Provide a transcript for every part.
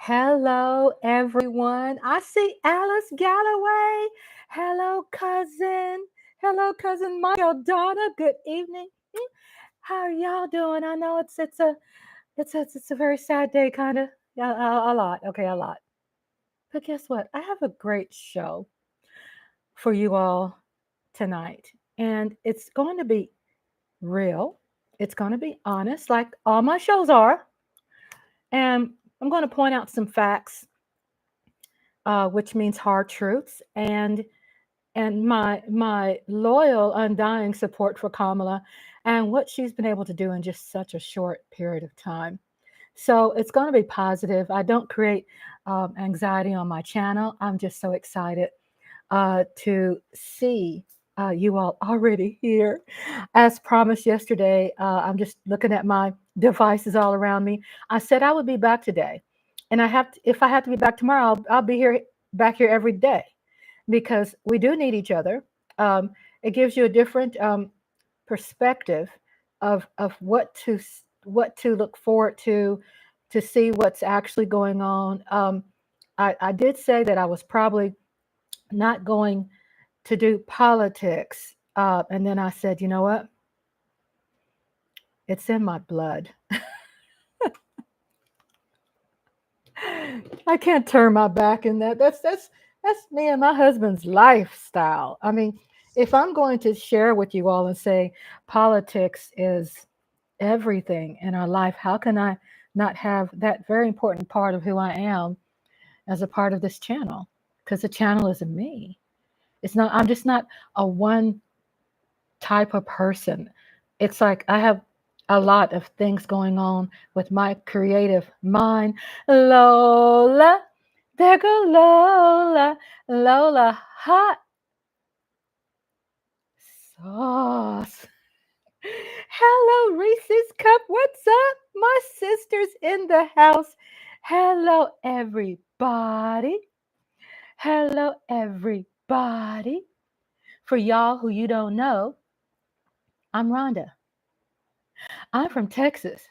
Hello, everyone. I see Alice Galloway. Hello, cousin. Hello, cousin Michael Donna. Good evening. How are y'all doing? I know it's a very sad day, kind of. Yeah, a lot. Okay, a lot. But guess what? I have a great show for you all tonight, and it's going to be real. It's going to be honest, like all my shows are, and I'm going to point out some facts, which means hard truths, and my loyal, undying support for Kamala and what she's been able to do in just such a short period of time. So it's going to be positive. I don't create anxiety on my channel. I'm just so excited to see you all already here. As promised yesterday, I'm just looking at my devices all around me. I said I would be back today, and if I have to be back tomorrow, I'll be here back here every day because we do need each other. It gives you a different perspective of what to look forward to see what's actually going on. I did say that I was probably not going to do politics. And then I said, you know what? It's in my blood. I can't turn my back in that. That's me and my husband's lifestyle. I mean, if I'm going to share with you all and say politics is everything in our life, how can I not have that very important part of who I am as a part of this channel? Because the channel isn't me. It's not, I'm just not a one type of person. It's like I have a lot of things going on with my creative mind. Lola, there go Lola, Lola, hot sauce. Hello, Reese's Cup. What's up? My sister's in the house. Hello, everybody. Hello, everybody. For y'all who you don't know, I'm Rhonda. I'm from Texas,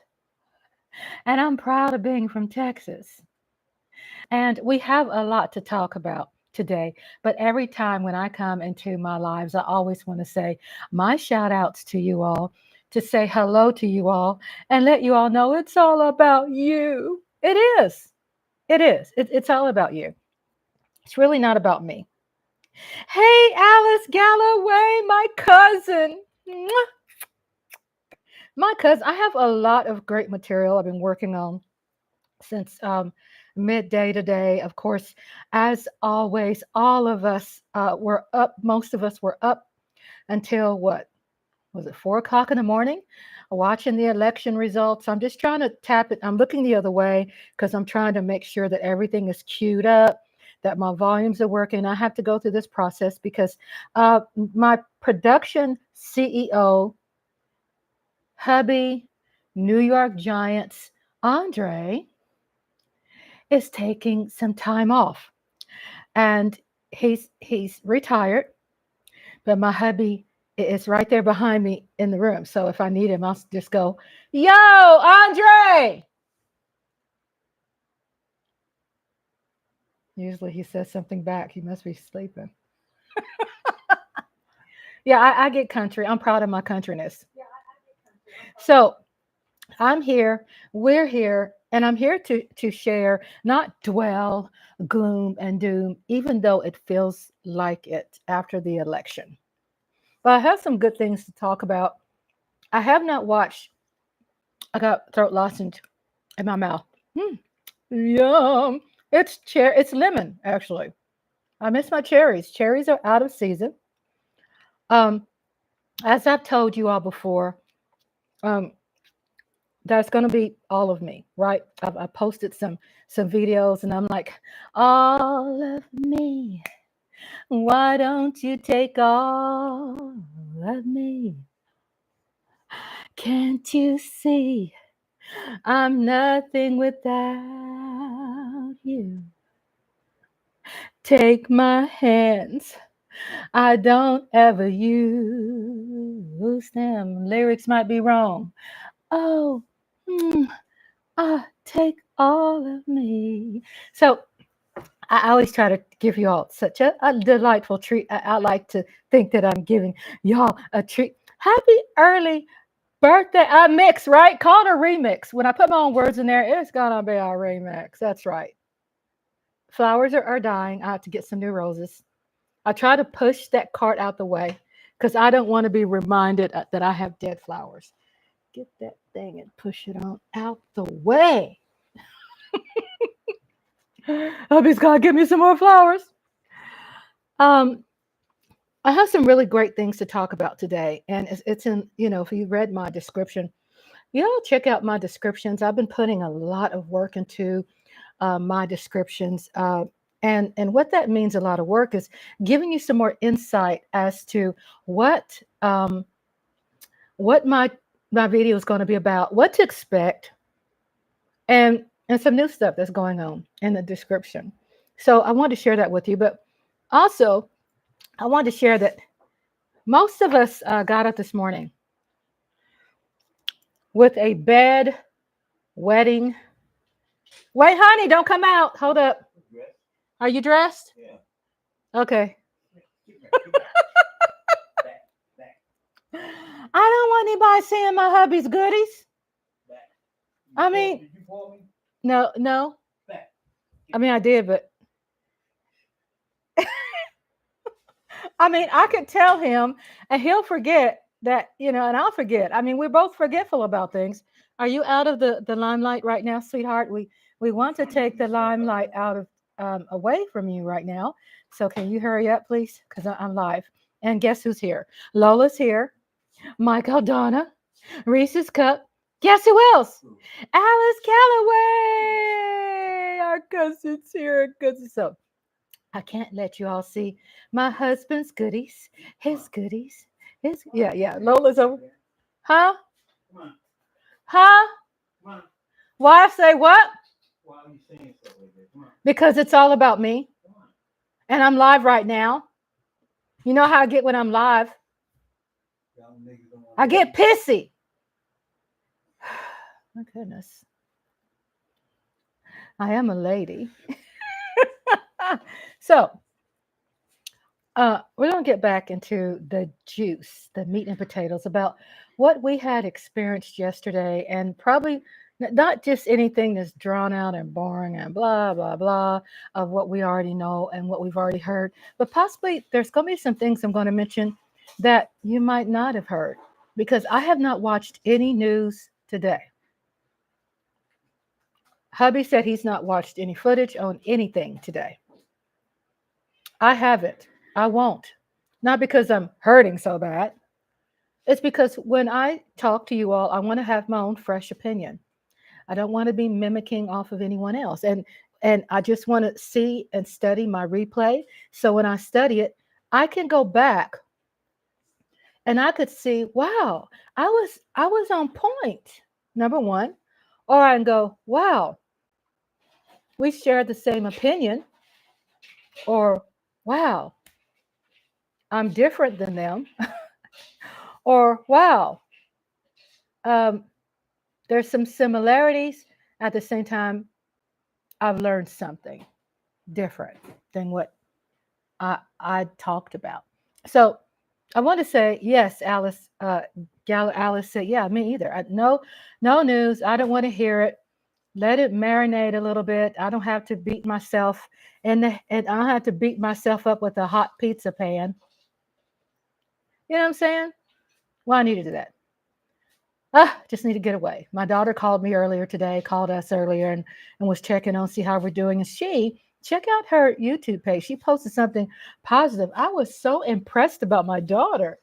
and I'm proud of being from Texas. And we have a lot to talk about today. But every time when I come into my lives, I always want to say my shout outs to you all, to say hello to you all, and let you all know it's all about you. It is. It is. It's all about you. It's really not about me. Hey, Alice Galloway, my cousin. Mwah. My cousin, I have a lot of great material I've been working on since midday today. Of course, as always, all of us were up. Most of us were up until what was it, 4 o'clock in the morning, watching the election results. I'm just trying to tap it. I'm looking the other way because I'm trying to make sure that everything is queued up, that my volumes are working. I have to go through this process because my production CEO, hubby, New York Giants, Andre, is taking some time off, and he's retired, but my hubby is right there behind me in the room. So if I need him, I'll just go, "Yo, Andre!" Usually he says something back. He must be sleeping. Yeah, I get country. I'm proud of my countryness. So I'm here, we're here, and I'm here to share, not dwell, gloom and doom, even though it feels like it after the election. But I have some good things to talk about. I have not watched. I got throat lozenge in my mouth. Yum! It's lemon actually. I miss my cherries. Cherries are out of season. Um, as I've told you all before, um, that's going to be all of me, right? I posted some videos, and I'm like, all of me. Why don't you take all of me? Can't you see I'm nothing without you? Take my hands. I don't ever use them. Lyrics might be wrong. Oh, mm, Take all of me. So I always try to give you all such a delightful treat. I like to think that I'm giving y'all a treat. Happy early birthday. A mix, right? Called a remix. When I put my own words in there, it's gonna be a remix. That's right. Flowers are dying. I have to get some new roses. I try to push that cart out the way because I don't want to be reminded that I have dead flowers. Get that thing and push it on out the way. Hubby's gonna give me some more flowers. Um, I have some really great things to talk about today, and it's in, if you read my description, check out my descriptions. I've been putting a lot of work into my descriptions, and what that means, a lot of work, is giving you some more insight as to what my video is going to be about, what to expect, and some new stuff that's going on in the description. So I wanted to share that with you, but also I wanted to share that most of us got up this morning with a bed wedding. Wait, honey, don't come out. Hold up. Are you dressed? Yeah. Okay. I don't want anybody seeing my hubby's goodies. I mean, Did you call me? no. Back. I mean, I did, but I mean, I could tell him and he'll forget that, and I'll forget. I mean, we're both forgetful about things. Are you out of the limelight right now, sweetheart? We want to take the limelight out of away from you right now. So can you hurry up, please? Because I'm live. And guess who's here? Lola's here. Michael Donna. Reese's Cup. Guess who else? Alice Calloway. Our cousin's here. Cousin. So I can't let you all see my husband's goodies. His goodies. Yeah. Lola's over. Huh? Come on. Huh? Come on. Why I say what? Why are you saying so like that? Come on. Because it's all about me. Come on. And I'm live right now. You know how I get when I'm live? I get pissy. My goodness. I am a lady. So, we're going to get back into the juice, the meat and potatoes, about what we had experienced yesterday, and probably not just anything that's drawn out and boring and blah, blah, blah of what we already know and what we've already heard, but possibly there's going to be some things I'm going to mention that you might not have heard, because I have not watched any news today. Hubby said he's not watched any footage on anything today. I haven't. I won't. Not because I'm hurting so bad. It's because when I talk to you all, I want to have my own fresh opinion. I don't want to be mimicking off of anyone else. And I just want to see and study my replay. So when I study it, I can go back and I could see, wow, I was on point, number one. Or I can go, wow, we share the same opinion. Or, wow, I'm different than them. Or, wow, there's some similarities. At the same time, I've learned something different than what I talked about. So I want to say, yes, Alice. Alice said, yeah, me either. No news. I don't want to hear it. Let it marinate a little bit. I don't have to beat myself and I don't have to beat myself up with a hot pizza pan. You know what I'm saying? Well, I need to do that. Just need to get away. My daughter called me earlier today, called us earlier and was checking on, see how we're doing. And check out her YouTube page. She posted something positive. I was so impressed about my daughter.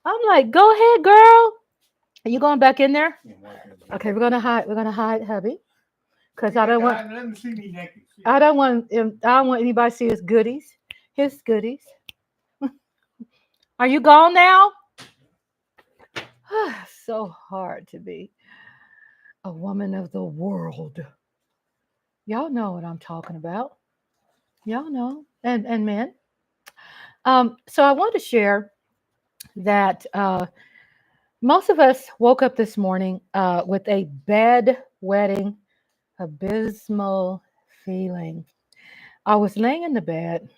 I'm like, go ahead, girl. Are you going back in there? Okay, we're gonna hide hubby. Because I don't want Let me see me naked. I don't want anybody to see his goodies. His goodies. Are you gone now? So hard to be a woman of the world. Y'all know what I'm talking about. Y'all know. And men. So I want to share that most of us woke up this morning with a bed wedding abysmal feeling. I was laying in the bed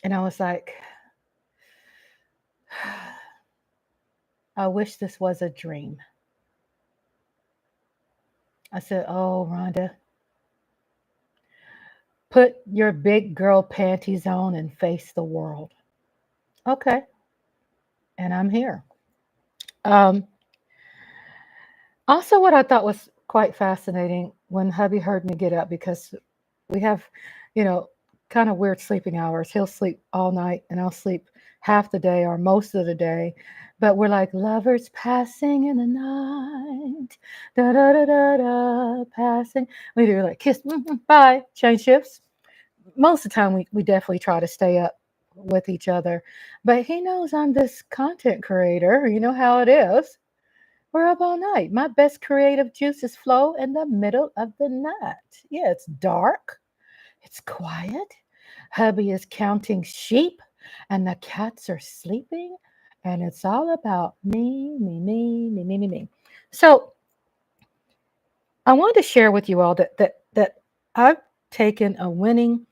and I was like, I wish this was a dream. I said, oh, Rhonda, put your big girl panties on and face the world. Okay. And I'm here. Um, Also, what I thought was quite fascinating when hubby heard me get up, because we have, you know, kind of weird sleeping hours. He'll sleep all night and I'll sleep half the day or most of the day. But we're like lovers passing in the night. Da da da da da passing. We do like kiss, bye, change shifts. Most of the time we definitely try to stay up with each other. But he knows I'm this content creator. You know how it is. We're up all night. My best creative juices flow in the middle of the night. Yeah, it's dark. It's quiet. Hubby is counting sheep and the cats are sleeping. And it's all about me, me, me, me, me, me, me. So I wanted to share with you all that I've taken a winning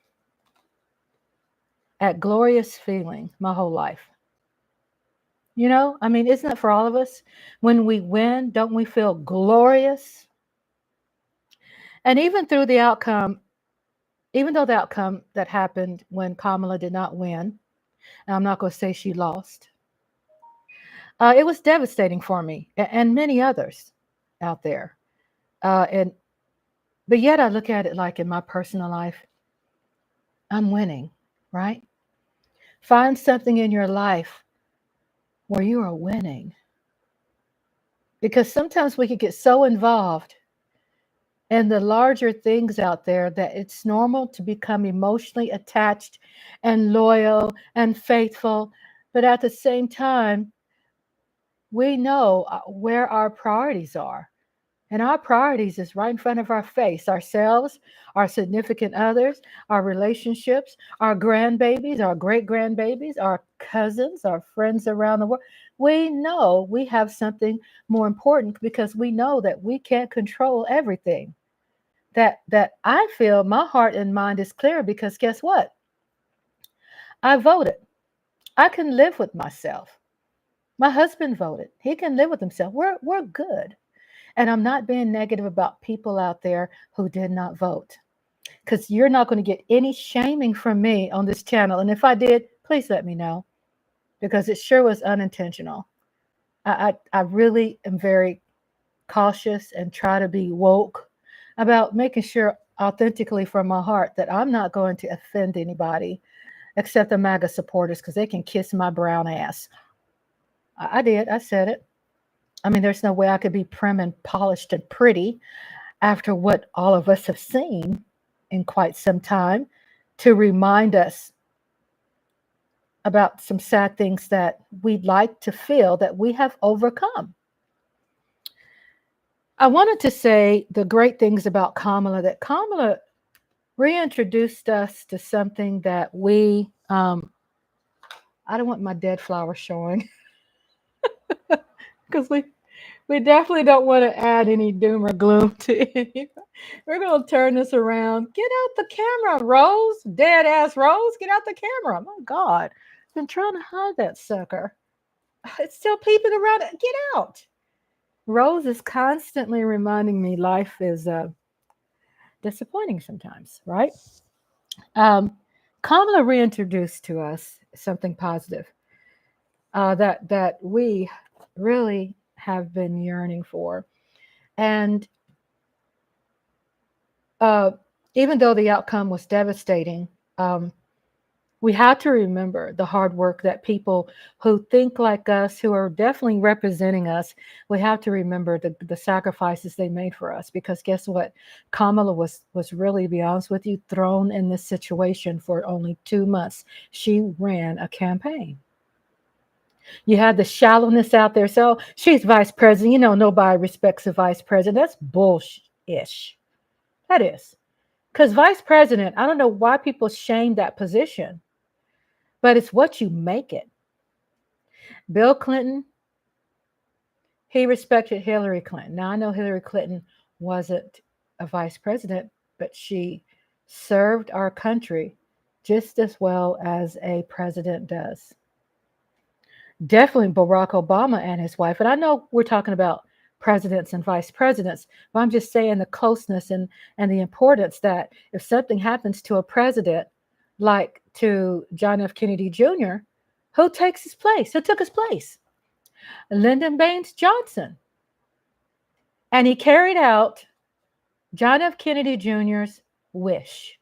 at glorious feeling my whole life. You know, I mean, isn't it for all of us? When we win, don't we feel glorious? And even through the outcome, even though the outcome that happened when Kamala did not win, and I'm not going to say she lost, it was devastating for me and many others out there. And but yet I look at it like in my personal life, I'm winning, right? Find something in your life where you are winning, because sometimes we could get so involved in the larger things out there that it's normal to become emotionally attached and loyal and faithful. But at the same time, we know where our priorities are. And our priorities is right in front of our face: ourselves, our significant others, our relationships, our grandbabies, our great grandbabies, our cousins, our friends around the world. We know we have something more important because we know that we can't control everything. That I feel my heart and mind is clear because guess what? I voted. I can live with myself. My husband voted. He can live with himself. We're good. And I'm not being negative about people out there who did not vote, because you're not going to get any shaming from me on this channel. And if I did, please let me know, because it sure was unintentional. I really am very cautious and try to be woke about making sure authentically from my heart that I'm not going to offend anybody except the MAGA supporters, because they can kiss my brown ass. I did. I said it. I mean, there's no way I could be prim and polished and pretty after what all of us have seen in quite some time, to remind us about some sad things that we'd like to feel that we have overcome. I wanted to say the great things about Kamala, that Kamala reintroduced us to something that I don't want my dead flowers showing because we definitely don't want to add any doom or gloom to it. We're going to turn this around. Get out the camera, Rose. Dead ass Rose. Get out the camera. My God. I've been trying to hide that sucker. It's still peeping around. Get out. Rose is constantly reminding me life is disappointing sometimes, right? Um, Kamala reintroduced to us something positive that we really have been yearning for. And uh, even though the outcome was devastating, um, we have to remember the hard work that people who think like us, who are definitely representing us, we have to remember the sacrifices they made for us. Because guess what? Kamala was really, to be honest with you, thrown in this situation for only 2 months. She ran a campaign. You had the shallowness out there. So she's vice president. You know, nobody respects a vice president. That's bullshit-ish. That is. Because vice president, I don't know why people shame that position, but it's what you make it. Bill Clinton, he respected Hillary Clinton. Now, I know Hillary Clinton wasn't a vice president, but she served our country just as well as a president does. Definitely Barack Obama and his wife. And I know we're talking about presidents and vice presidents, but I'm just saying the closeness and the importance that if something happens to a president, like to John F. Kennedy Jr., who takes his place? Who took his place? Lyndon Baines Johnson. And he carried out John F. Kennedy Jr.'s wish,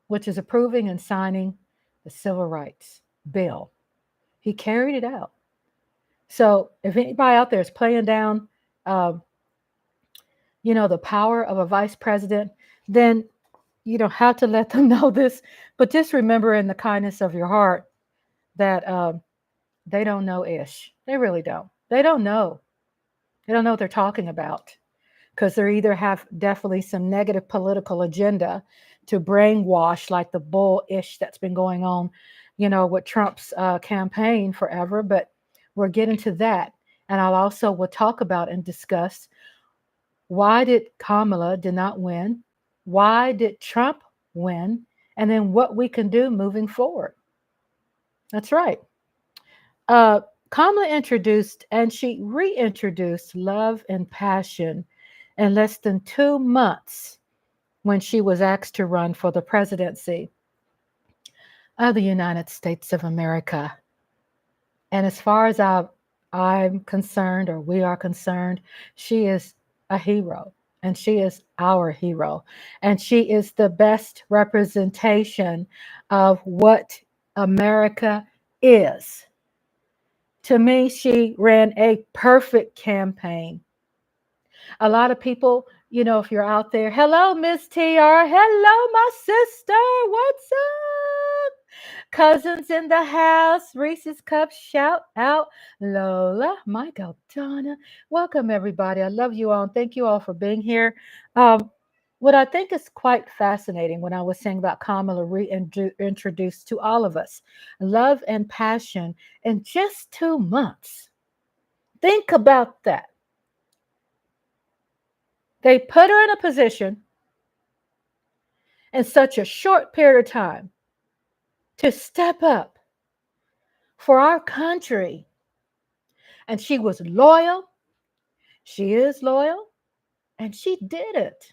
which is approving and signing the Civil Rights Bill. He carried it out. So if anybody out there is playing down, um, the power of a vice president, then you don't have to let them know this. But just remember in the kindness of your heart that they don't know ish. They really don't. They don't know. They don't know what they're talking about because they either have definitely some negative political agenda to brainwash, like the bullish that's been going on, with Trump's campaign forever. But we'll get into that. And I'll also will talk about and discuss why did Kamala did not win? Why did Trump win? And then what we can do moving forward. That's right. Uh, Kamala introduced and she reintroduced love and passion in less than 2 months when she was asked to run for the presidency of the United States of America. And as far as I'm concerned, or we are concerned, she is a hero. And she is our hero. And she is the best representation of what America is. To me, she ran a perfect campaign. A lot of people, if you're out there, hello, Miss TR, hello, my sister, what's up? Cousins in the house, Reese's Cup, shout out, Lola, Michael, Donna, welcome everybody. I love you all and thank you all for being here. What I think is quite fascinating when I was saying about Kamala reintroduced to all of us, love and passion in just 2 months. Think about that. They put her in a position in such a short period of time to step up for our country. And she was loyal. She is loyal. And she did it.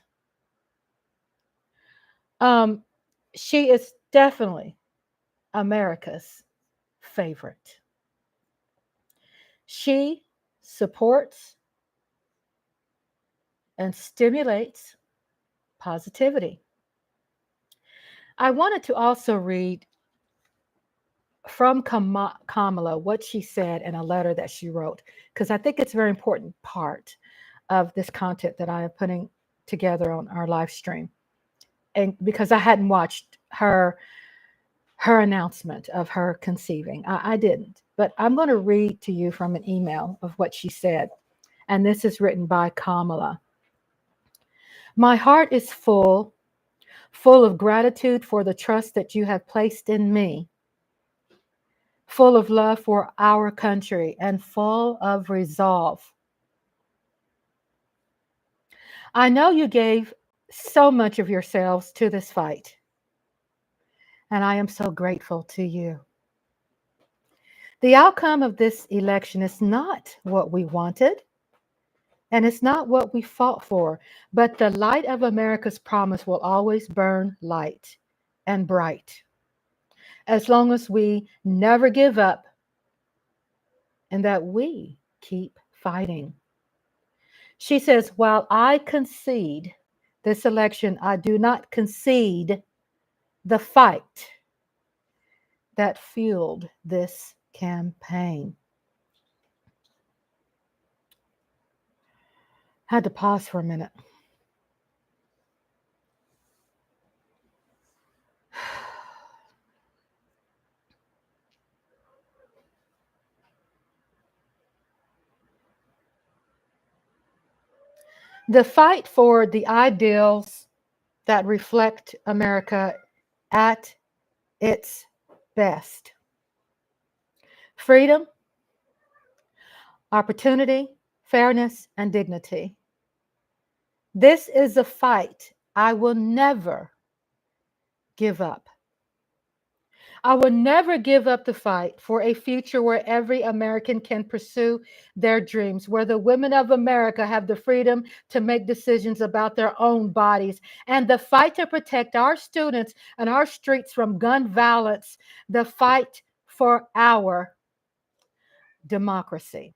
She is definitely America's favorite. She supports and stimulates positivity. I wanted to also read from Kamala what she said in a letter that she wrote, because I think it's a very important part of this content that I am putting together on our live stream. And because I hadn't watched her announcement of her conceiving. I didn't. But I'm going to read to you from an email of what she said. And this is written by Kamala. My heart is full of gratitude for the trust that you have placed in me, full of love for our country, and full of resolve. I know you gave so much of yourselves to this fight, and I am so grateful to you. The outcome of this election is not what we wanted, and it's not what we fought for, but the light of America's promise will always burn light and bright, as long as we never give up and that we keep fighting. She says, while I concede this election, I do not concede the fight that fueled this campaign. I had to pause for a minute. The fight for the ideals that reflect America at its best. Freedom, opportunity, fairness, and dignity. This is a fight I will never give up. I will never give up the fight for a future where every American can pursue their dreams, where the women of America have the freedom to make decisions about their own bodies, and the fight to protect our students and our streets from gun violence, the fight for our democracy.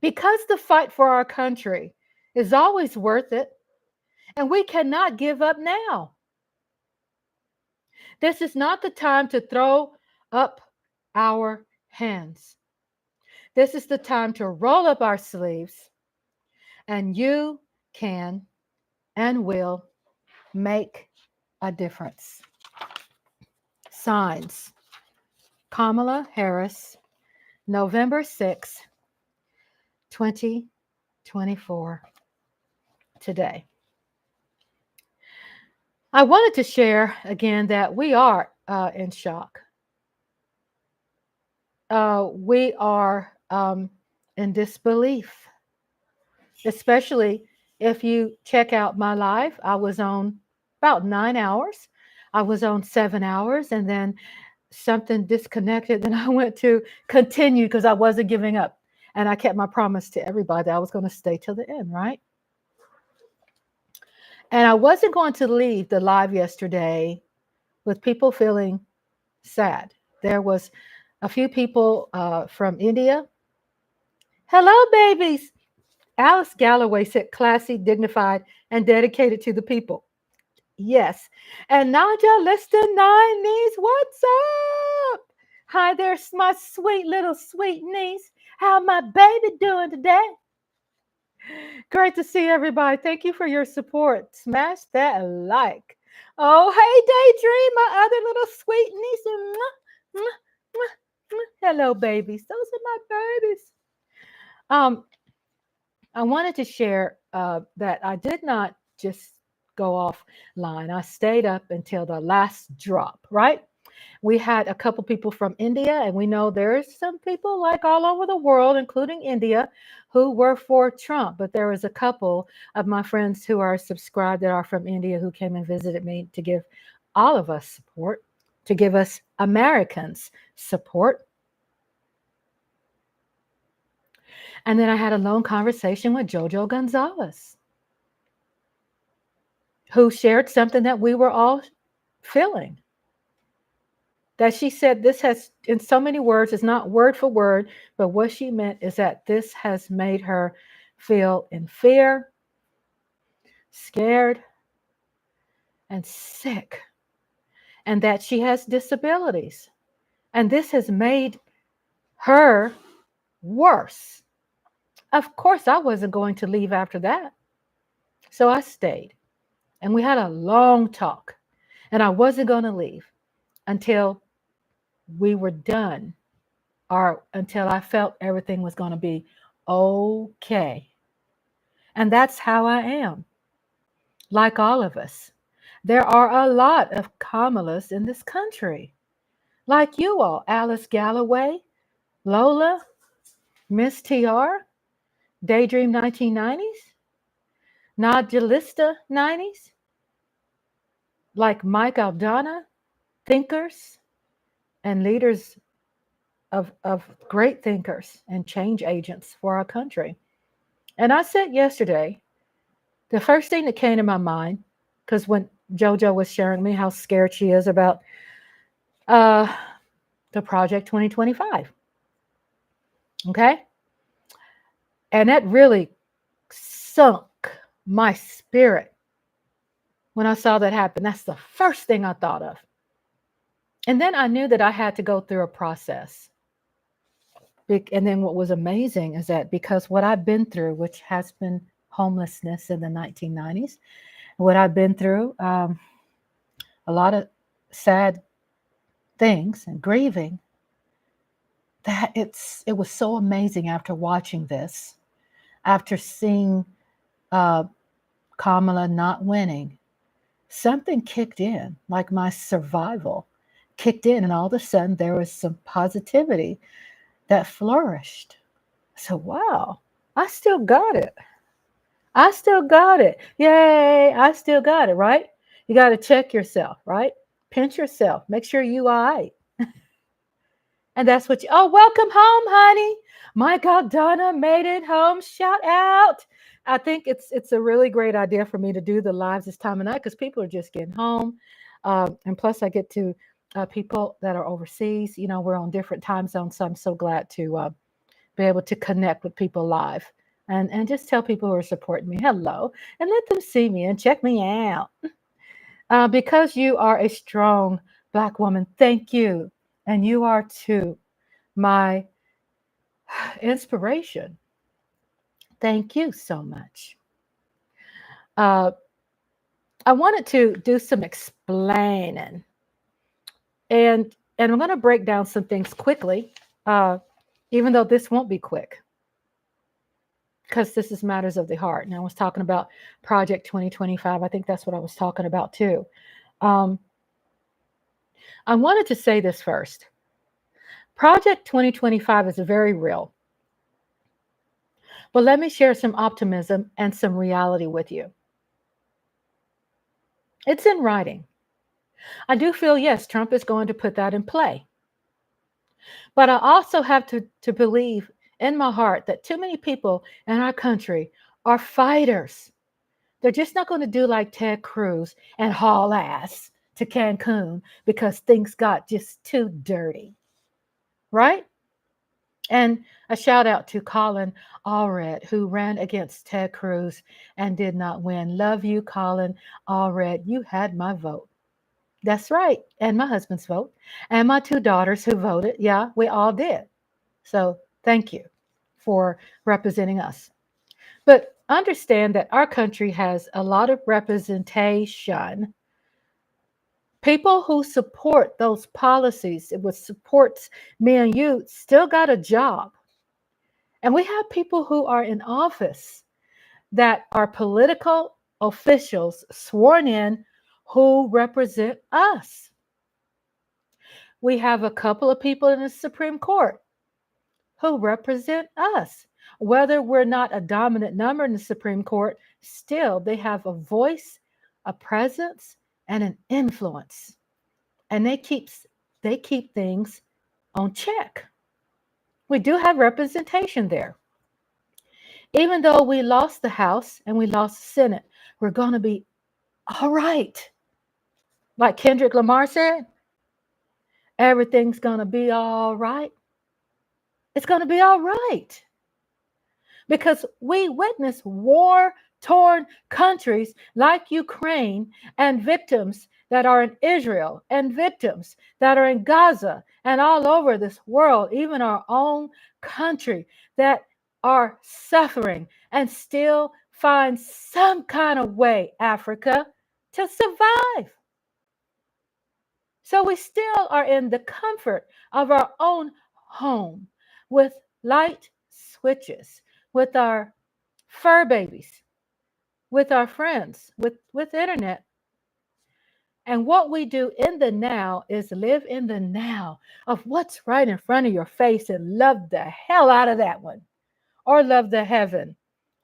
Because the fight for our country is always worth it, and we cannot give up now. This is not the time to throw up our hands. This is the time to roll up our sleeves, and you can and will make a difference. Signs: Kamala Harris, November 6, 2024, today. I wanted to share again that we are in shock. We are in disbelief, especially if you check out my live. I was on about 9 hours. I was on 7 hours, and then something disconnected. Then I went to continue because I wasn't giving up. And I kept my promise to everybody that I was going to stay till the end, right? And I wasn't going to leave the live yesterday with people feeling sad. There was a few people from India. Hello, babies. Alice Galloway said, classy, dignified, and dedicated to the people. Yes. And Naja Lister Nine Niece, what's up? Hi there, my sweet little sweet niece. How my baby doing today? Great to see everybody. Thank you for your support. Smash that like. Oh, hey, Daydream, my other little sweet niece. Mwah, mwah, mwah, mwah. Hello, babies. Those are my babies. I wanted to share that I did not just go offline. I stayed up until the last drop, right? We had a couple people from India, and we know there's some people like all over the world, including India, who were for Trump. But there was a couple of my friends who are subscribed that are from India who came and visited me to give all of us support, to give us Americans support. And then I had a long conversation with Jojo Gonzalez, who shared something that we were all feeling. That she said this has, in so many words, it's not word for word, but what she meant is that this has made her feel in fear, scared, and sick, and that she has disabilities. And this has made her worse. Of course, I wasn't going to leave after that. So I stayed, and we had a long talk, and I wasn't going to leave until we were done, or until I felt everything was going to be okay. And that's how I am. Like all of us, there are a lot of Kamalas in this country. Like you all, Alice Galloway, Lola, Miss TR, Daydream 1990s, Nodulista 90s, like Mike Aldana, thinkers and leaders of great thinkers and change agents for our country. And I said yesterday, the first thing that came to my mind, because when JoJo was sharing me how scared she is about the Project 2025, okay? And that really sunk my spirit when I saw that happen. That's the first thing I thought of. And then I knew that I had to go through a process. And then what was amazing is that because what I've been through, which has been homelessness in the 1990s, what I've been through, a lot of sad things and grieving, that it was so amazing after watching this, after seeing Kamala not winning, something kicked in, like my survival kicked in, and all of a sudden there was some positivity that flourished. So, wow, I still got it. I still got it. Yay, I still got it, right? You got to check yourself, right? Pinch yourself. Make sure you all right. And that's what you, oh, welcome home, honey. My God, Donna made it home. Shout out. I think it's a really great idea for me to do the lives this time of night because people are just getting home. And plus, I get to people that are overseas. You know, we're on different time zones. So I'm so glad to be able to connect with people live and just tell people who are supporting me hello and let them see me and check me out. Because you are a strong Black woman, thank you. And you are too my inspiration. Thank you so much. Uh, I wanted to do some explaining, and I'm going to break down some things quickly, uh, even though this won't be quick because this is matters of the heart. And I was talking about Project 2025. I think that's what I was talking about too. Um, I wanted to say this first. Project 2025 is very real, but let me share some optimism and some reality with you. It's in writing. I do feel, yes, Trump is going to put that in play. But I also have to believe in my heart that too many people in our country are fighters. They're just not going to do like Ted Cruz and haul ass to Cancun because things got just too dirty, right? And a shout out to Colin Allred, who ran against Ted Cruz and did not win. Love you, Colin Allred. You had my vote. That's right. And my husband's vote. And my two daughters who voted. Yeah, we all did. So thank you for representing us. But understand that our country has a lot of representation. People who support those policies, it supports me and you, still got a job. And we have people who are in office that are political officials sworn in who represent us. We have a couple of people in the Supreme Court who represent us. Whether we're not a dominant number in the Supreme Court, still they have a voice, a presence, and an influence. And they keep things on check. We do have representation there. Even though we lost the House and we lost the Senate, we're going to be all right. Like Kendrick Lamar said, everything's going to be all right. It's going to be all right. Because we witness war torn countries like Ukraine and victims that are in Israel and victims that are in Gaza and all over this world, even our own country, that are suffering and still find some kind of way, Africa, to survive. So we still are in the comfort of our own home with light switches, with our fur babies, with our friends, with internet. And what we do in the now is live in the now of what's right in front of your face and love the hell out of that one or love the heaven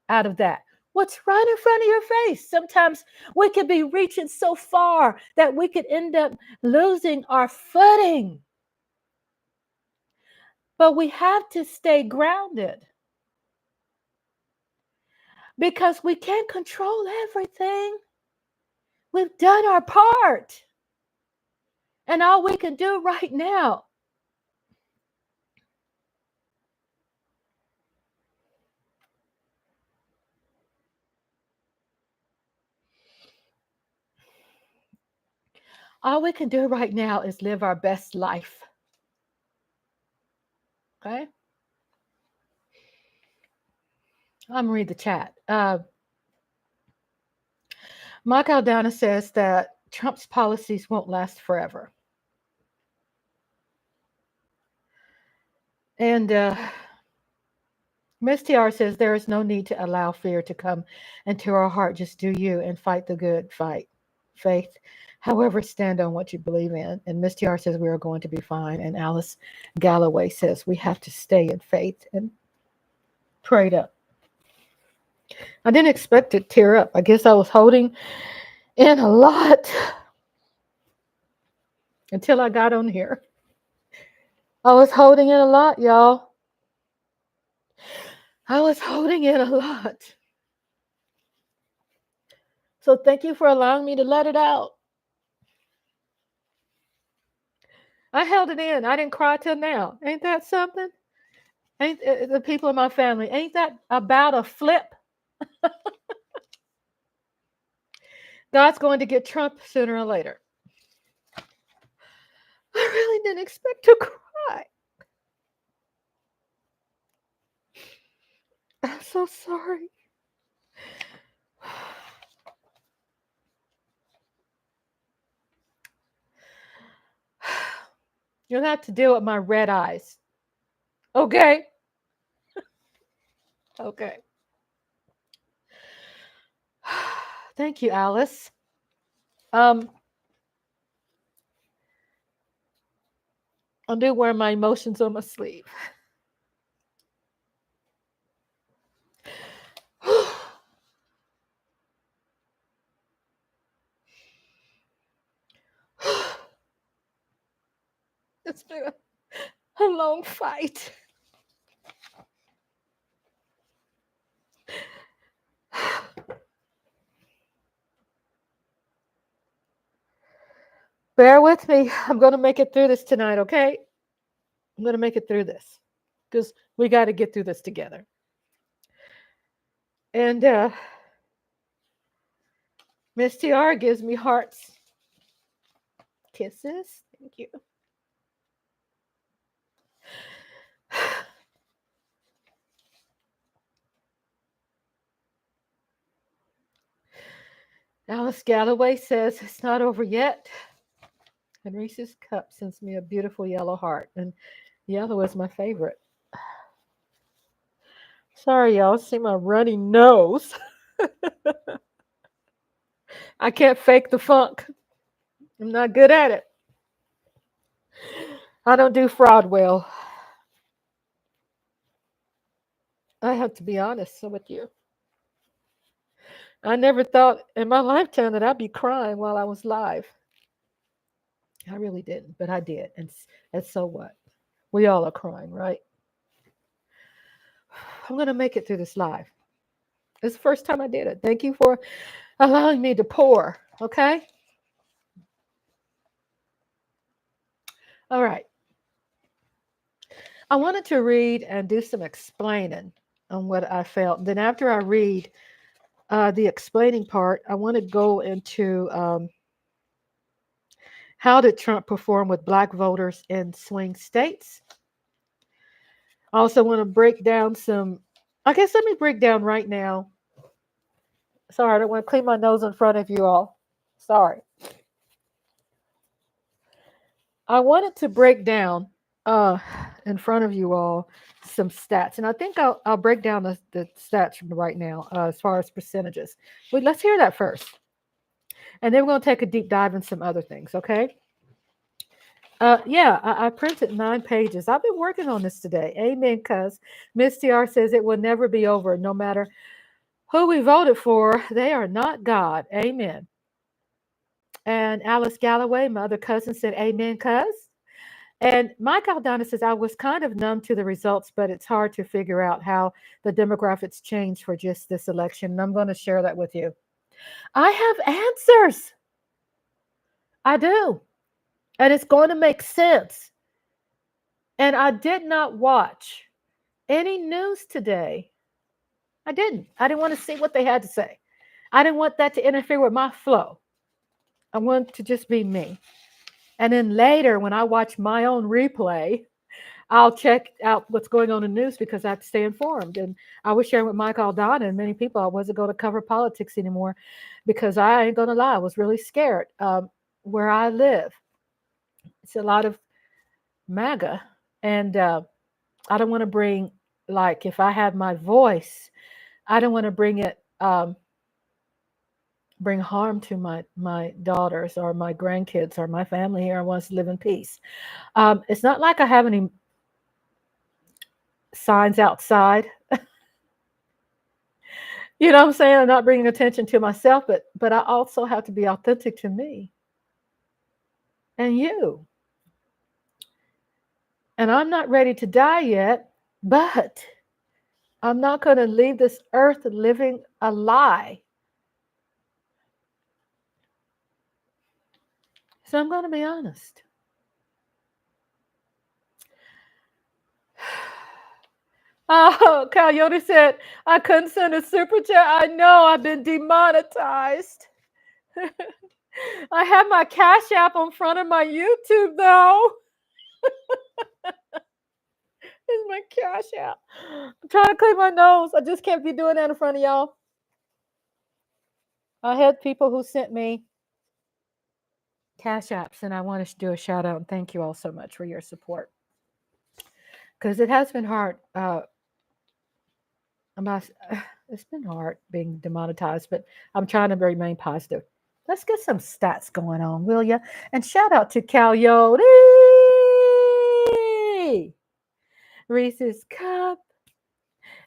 out of that. What's right in front of your face? Sometimes we could be reaching so far that we could end up losing our footing. But we have to stay grounded because we can't control everything. We've done our part. And all we can do right now, all we can do right now is live our best life. Okay? I'm gonna read the chat. Mike Aldana says that Trump's policies won't last forever. And Miss TR says there is no need to allow fear to come into our heart. Just do you and fight the good fight. Faith. However, stand on what you believe in. And Miss TR says we are going to be fine. And Alice Galloway says we have to stay in faith and prayed up. I didn't expect to tear up. I guess I was holding in a lot until I got on here. I was holding in a lot, y'all. I was holding in a lot. So thank you for allowing me to let it out. I held it in. I didn't cry till now. Ain't that something? Ain't the people in my family? Ain't that about a flip? God's going to get Trump sooner or later. I really didn't expect to cry. I'm so sorry. You'll have to deal with my red eyes. Okay? Okay. Thank you, Alice. Um, I do wear my emotions on my sleeve. It's been a long fight. Bear with me. I'm going to make it through this tonight, okay? I'm going to make it through this because we got to get through this together. And Miss TR gives me hearts. Kisses. Thank you. Alice Galloway says it's not over yet. And Reese's Cup sends me a beautiful yellow heart. And yellow is my favorite. Sorry, y'all. See my runny nose. I can't fake the funk. I'm not good at it. I don't do fraud well. I have to be honest with you. I never thought in my lifetime that I'd be crying while I was live. I really didn't, but I did. And so what? We all are crying, right? I'm going to make it through this live. It's the first time I did it. Thank you for allowing me to pour, okay? All right. I wanted to read and do some explaining on what I felt. Then after I read the explaining part, I want to go into how did Trump perform with black voters in swing states. I also want to break down some, I guess let me break down right now. Sorry, I don't want to clean my nose in front of you all. Sorry. I wanted to break down in front of you all some stats, and I think I'll break down the stats right now as far as percentages. But let's hear that first, and then we're going to take a deep dive in some other things. Okay? Yeah, I printed 9 pages. I've been working on this today. Amen. Cuz Miss TR says it will never be over, no matter who we voted for. They are not God. Amen. And Alice Galloway, my other cousin, said, Amen, cuz. And Mike Aldana says, I was kind of numb to the results, but it's hard to figure out how the demographics changed for just this election. And I'm going to share that with you. I have answers. I do. And it's going to make sense. And I did not watch any news today. I didn't. I didn't want to see what they had to say. I didn't want that to interfere with my flow. I want to just be me. And then later, when I watch my own replay, I'll check out what's going on in the news because I have to stay informed. And I was sharing with Mike Aldana and many people I wasn't going to cover politics anymore because I ain't going to lie, I was really scared. Where I live, it's a lot of MAGA. And I don't want to bring, like, if I have my voice, I don't want to bring it, bring harm to my daughters or my grandkids or my family here. I want us to live in peace. It's not like I have any signs outside You know what I'm saying? I'm not bringing attention to myself, but I also have to be authentic to me and you. And I'm not ready to die yet, but I'm not going to leave this earth living a lie. So I'm going to be honest. Oh, Coyote said, I couldn't send a super chat. I know I've been demonetized. I have my Cash App in front of my YouTube, though. It's my Cash App. I'm trying to clean my nose. I just can't be doing that in front of y'all. I had people who sent me Cash Apps, and I want to do a shout out and thank you all so much for your support. Because it has been hard. It's been hard being demonetized, but I'm trying to remain positive. Let's get some stats going on, will ya? And shout out to Coyote, Reese's Cup,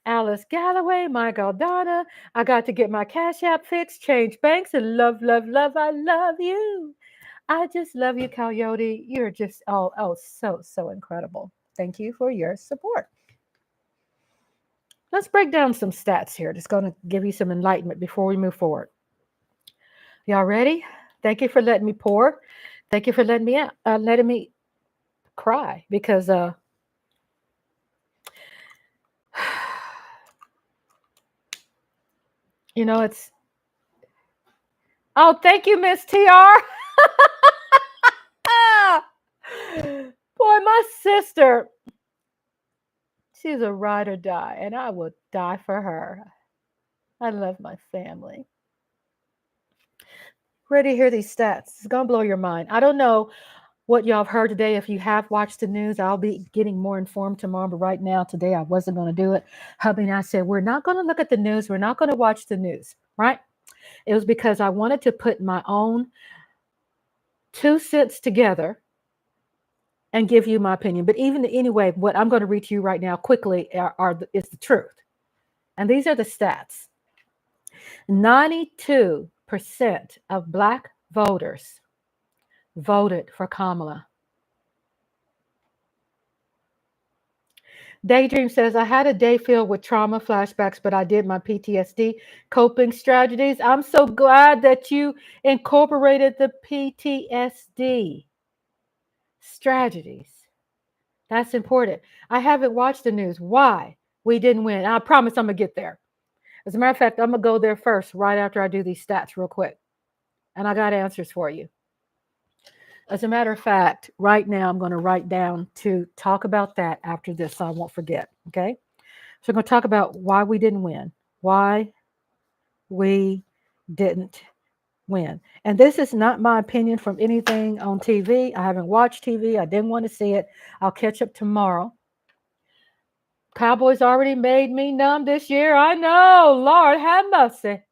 Alice Galloway, Michael Donna. I got to get my Cash App fixed, change banks, and love, love, love. I love you. I just love you, Coyote. You're just so incredible. Thank you for your support. Let's break down some stats here. Just going to give you some enlightenment before we move forward. Y'all ready? Thank you for letting me pour. Thank you for letting me cry because you know it's. Oh, thank you, Miss TR. Boy, my sister, she's a ride or die, and I would die for her. I love my family. Ready to hear these stats? It's gonna blow your mind. I don't know what y'all have heard today. If you have watched the news, I'll be getting more informed tomorrow. But right now, today, I wasn't going to do it. Hubby and I said, we're not going to look at the news. We're not going to watch the news, right? It was because I wanted to put my own 2 cents together and give you my opinion. But even anyway, what I'm going to read to you right now quickly is the truth. And these are the stats. 92% of Black voters voted for Kamala. Daydream says, I had a day filled with trauma flashbacks, but I did my PTSD coping strategies. I'm so glad that you incorporated the PTSD strategies. That's important. I haven't watched the news. Why? We didn't win. I promise I'm going to get there. As a matter of fact, I'm going to go there first, right after I do these stats real quick. And I got answers for you. As a matter of fact, right now I'm going to write down to talk about that after this so I won't forget. Okay. So I'm going to talk about why we didn't win. Why we didn't win. And this is not my opinion from anything on TV. I haven't watched TV. I didn't want to see it. I'll catch up tomorrow. Cowboys already made me numb this year. I know. Lord have mercy.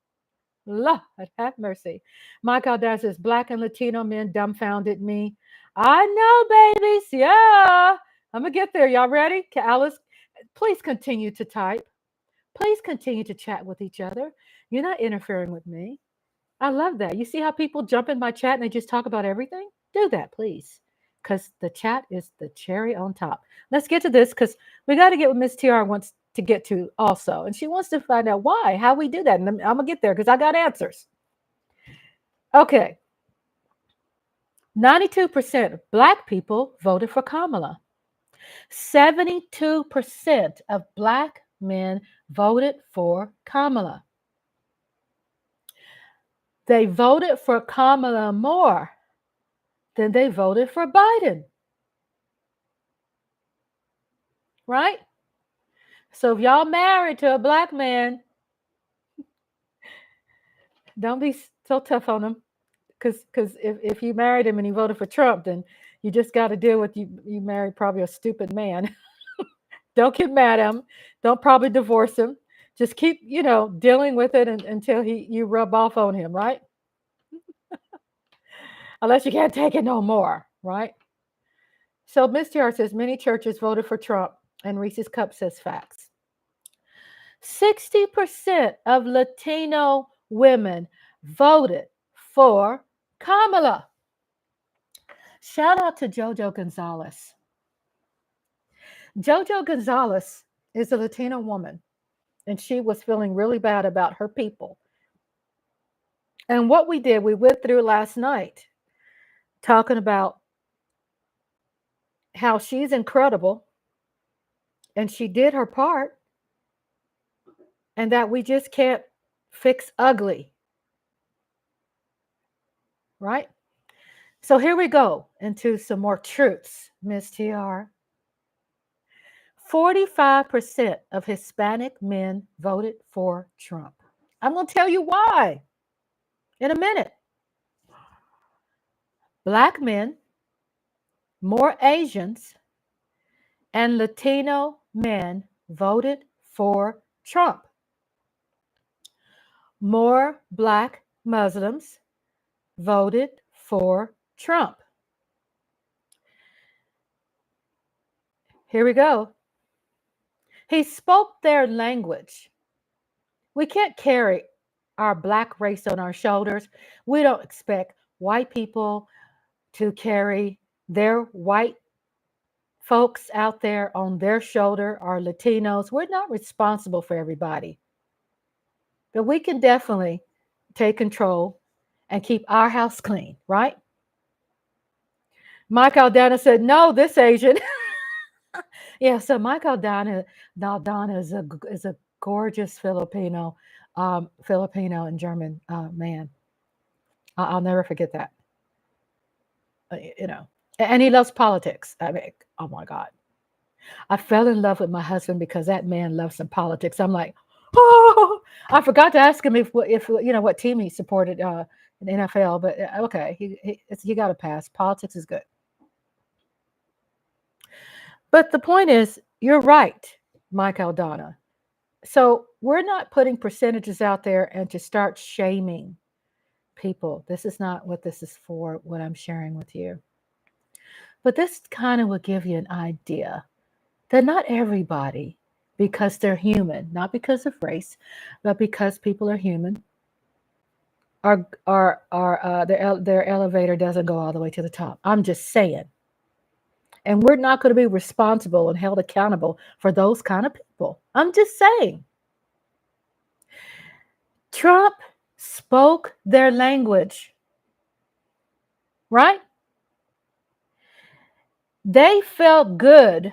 Lord have mercy. Michael Dad says, Black and Latino men dumbfounded me. I know, babies. Yeah. I'm going to get there. Y'all ready? Alice, please continue to type. Please continue to chat with each other. You're not interfering with me. I love that. You see how people jump in my chat and they just talk about everything? Do that, please. Because the chat is the cherry on top. Let's get to this because we got to get what Miss TR wants to get to also. And she wants to find out why, how we do that. And I'm going to get there because I got answers. Okay. 92% of Black people voted for Kamala. 72% of Black men voted for Kamala. They voted for Kamala more than they voted for Biden. Right? So if y'all married to a Black man, don't be so tough on him. Because if you married him and he voted for Trump, then you just got to deal with you married probably a stupid man. Don't get mad at him. Don't probably divorce him. Just keep, dealing with it until you rub off on him, right? Unless you can't take it no more, right? So Ms. TR says many churches voted for Trump, and Reese's Cup says facts. 60% of Latino women voted for Kamala. Shout out to Jojo Gonzalez. Jojo Gonzalez is a Latina woman, and she was feeling really bad about her people. And what we did, we went through last night talking about how she's incredible and she did her part, and that we just can't fix ugly, right? So here we go into some more truths, Miss TR. 45% of Hispanic men voted for Trump. I'm going to tell you why in a minute. Black men, more Asians, and Latino men voted for Trump. More Black Muslims voted for Trump. Here we go. He spoke their language. We can't carry our Black race on our shoulders. We don't expect white people to carry their white folks out there on their shoulder, or Latinos. We're not responsible for everybody. But we can definitely take control and keep our house clean, right? Mike Aldana said, no, this Asian. Yeah, so Mike Aldana is a gorgeous Filipino and German man. I'll never forget that. You know, and he loves politics. I mean, oh my God. I fell in love with my husband because that man loves some politics. I'm like, oh, I forgot to ask him if you know what team he supported in the NFL, but okay, he got a pass. Politics is good. But the point is, you're right, Mike Aldana. So we're not putting percentages out there and to start shaming people. This is not what this is for, what I'm sharing with you. But this kind of will give you an idea that not everybody, because they're human, not because of race, but because people are human, their elevator doesn't go all the way to the top. I'm just saying. And we're not going to be responsible and held accountable for those kind of people. I'm just saying. Trump spoke their language, right? They felt good.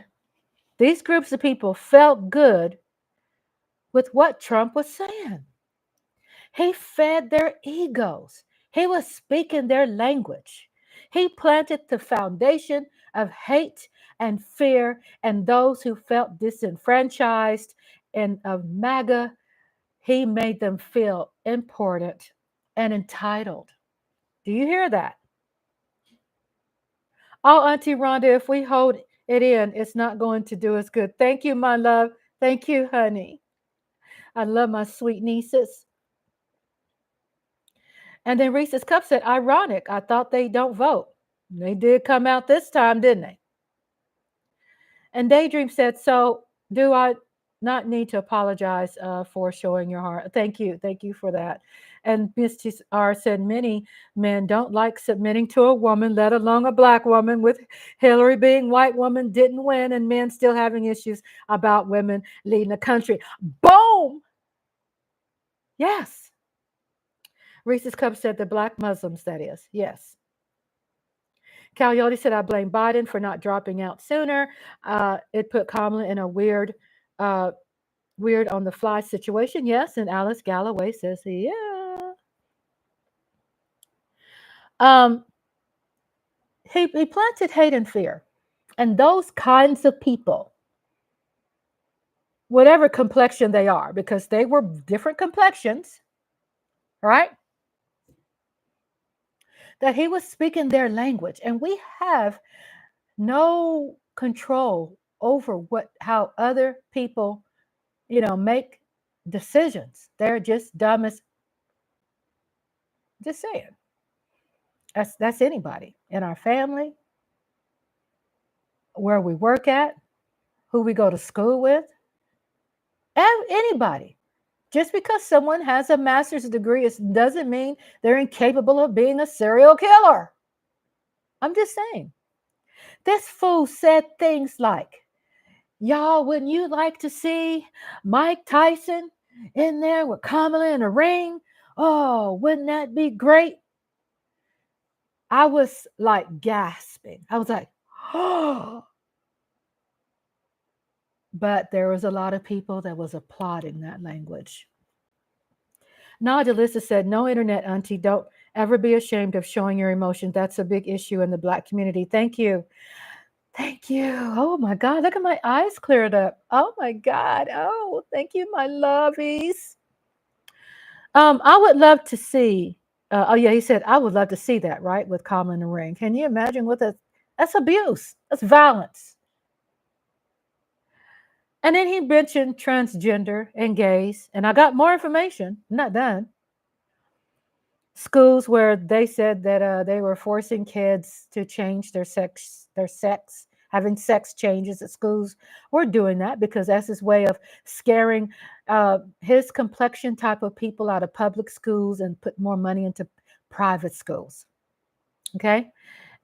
These groups of people felt good with what Trump was saying. He fed their egos. He was speaking their language. He planted the foundation of hate and fear, and those who felt disenfranchised and of MAGA, he made them feel important and entitled. Do you hear that? Oh, Auntie Rhonda, if we hold it in, it's not going to do us good. Thank you, my love. Thank you, honey. I love my sweet nieces. And then Reese's Cup said, ironic. I thought they don't vote. They did come out this time, didn't they? And Daydream said, so do I not need to apologize for showing your heart? Thank you. Thank you for that. And Misty R said, many men don't like submitting to a woman, let alone a Black woman, with Hillary being white woman didn't win and men still having issues about women leading the country. Boom! Yes. Reese's Cup said the Black Muslims, that is. Yes. Coyote said, I blame Biden for not dropping out sooner. It put Kamala in a weird on the fly situation. Yes. And Alice Galloway says, yeah. He planted hate and fear. And those kinds of people, whatever complexion they are, because they were different complexions, right? That he was speaking their language. And we have no control over how other people, make decisions. They're just dumb as, just saying. That's anybody in our family, where we work at, who we go to school with. Anybody. Just because someone has a master's degree doesn't mean they're incapable of being a serial killer. I'm just saying. This fool said things like, y'all, wouldn't you like to see Mike Tyson in there with Kamala in a ring? Oh, wouldn't that be great? I was like gasping. I was like, oh. But there was a lot of people that was applauding that language. Nadia Lissa said, no internet, auntie. Don't ever be ashamed of showing your emotions. That's a big issue in the Black community. Thank you. Thank you. Oh my God, look at my eyes cleared up. Oh my God. Oh, thank you, my lovies. I would love to see. Oh yeah, he said I would love to see that, right, with Kamala in the ring. Can you imagine what that's abuse? That's violence. And then he mentioned transgender and gays, and I got more information. I'm not done. Schools where they said that they were forcing kids to change their sex, having sex changes at schools. We're doing that because that's his way of scaring his complexion type of people out of public schools and put more money into private schools. Okay,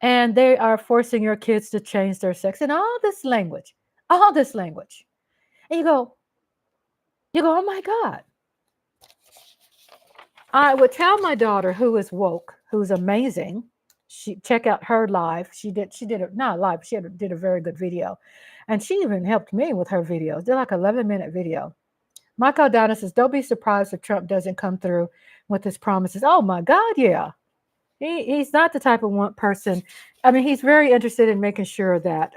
and they are forcing your kids to change their sex and all this language, and you go, oh my God. I would tell my daughter, who is woke, who's amazing. She check out her live. She did it not live. Did a very good video, and she even helped me with her videos. They're like 11-minute video. Michael Donna says, "Don't be surprised if Trump doesn't come through with his promises." Oh my God, yeah. He's not the type of one person. I mean, he's very interested in making sure that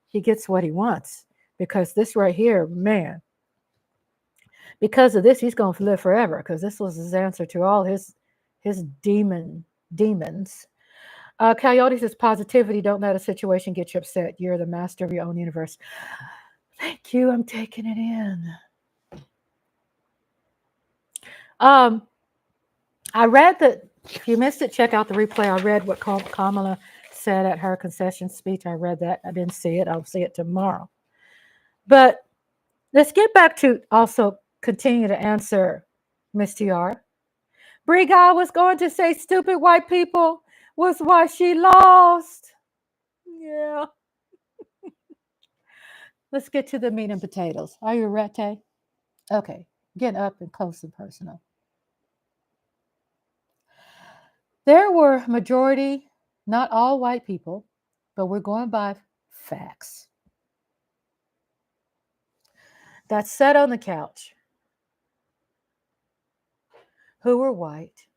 he gets what he wants, because this right here, man. Because of this, he's going to live forever, because this was his answer to all his demons. Coyote says, positivity, don't let a situation get you upset. You're the master of your own universe. Thank you. I'm taking it in. I read that, if you missed it, check out the replay. I read what Kamala said at her concession speech. I read that. I didn't see it. I'll see it tomorrow. But let's get back to also continue to answer Miss TR. Briga was going to say stupid white people was why she lost. Yeah. Let's get to the meat and potatoes. Are you ready? Okay. Get up and close and personal. There were majority, not all white people, but we're going by facts, that sat on the couch who were white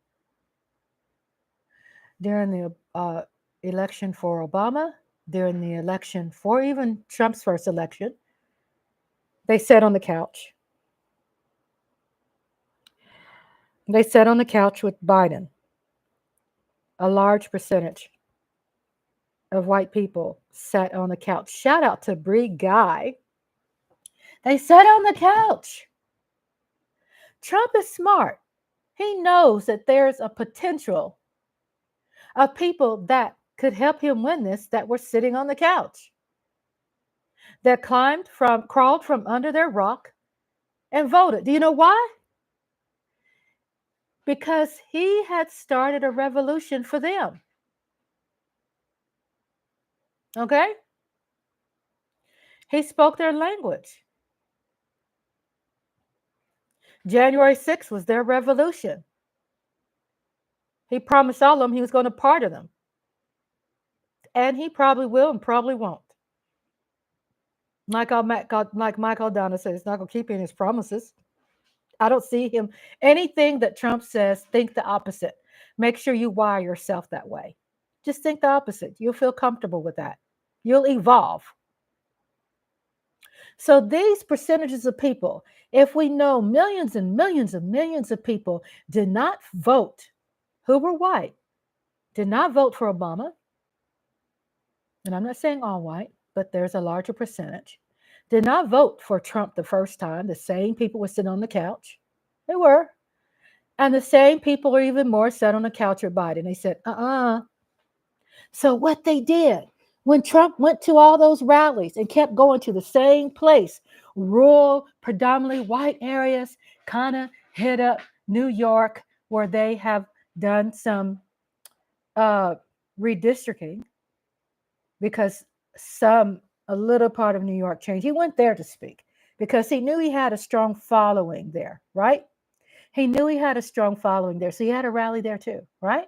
during the election for Obama, during the election for even Trump's first election. They sat on the couch. They sat on the couch with Biden. A large percentage of white people sat on the couch. Shout out to Bree Guy. They sat on the couch. Trump is smart. He knows that there's a potential of people that could help him win this that were sitting on the couch, that crawled from under their rock and voted. Do you know why? Because he had started a revolution for them. Okay? He spoke their language. January 6th was their revolution. He promised all of them he was going to pardon them. And he probably will and probably won't. Like Michael Donna said, he's not going to keep any of his promises. I don't see him. Anything that Trump says, think the opposite. Make sure you wire yourself that way. Just think the opposite. You'll feel comfortable with that. You'll evolve. So these percentages of people, if we know millions and millions and millions of people did not vote, who were white, did not vote for Obama, and I'm not saying all white, but there's a larger percentage, did not vote for Trump the first time. The same people were sitting on the couch. They were. And the same people are even more sat on the couch with Biden. They said, So what they did, when Trump went to all those rallies and kept going to the same place, rural, predominantly white areas, kind of hit up New York, where they have done some uh, redistricting because some a little part of New York changed. He went there to speak because he knew he had a strong following there, right? He knew he had a strong following there, so he had a rally there too, right?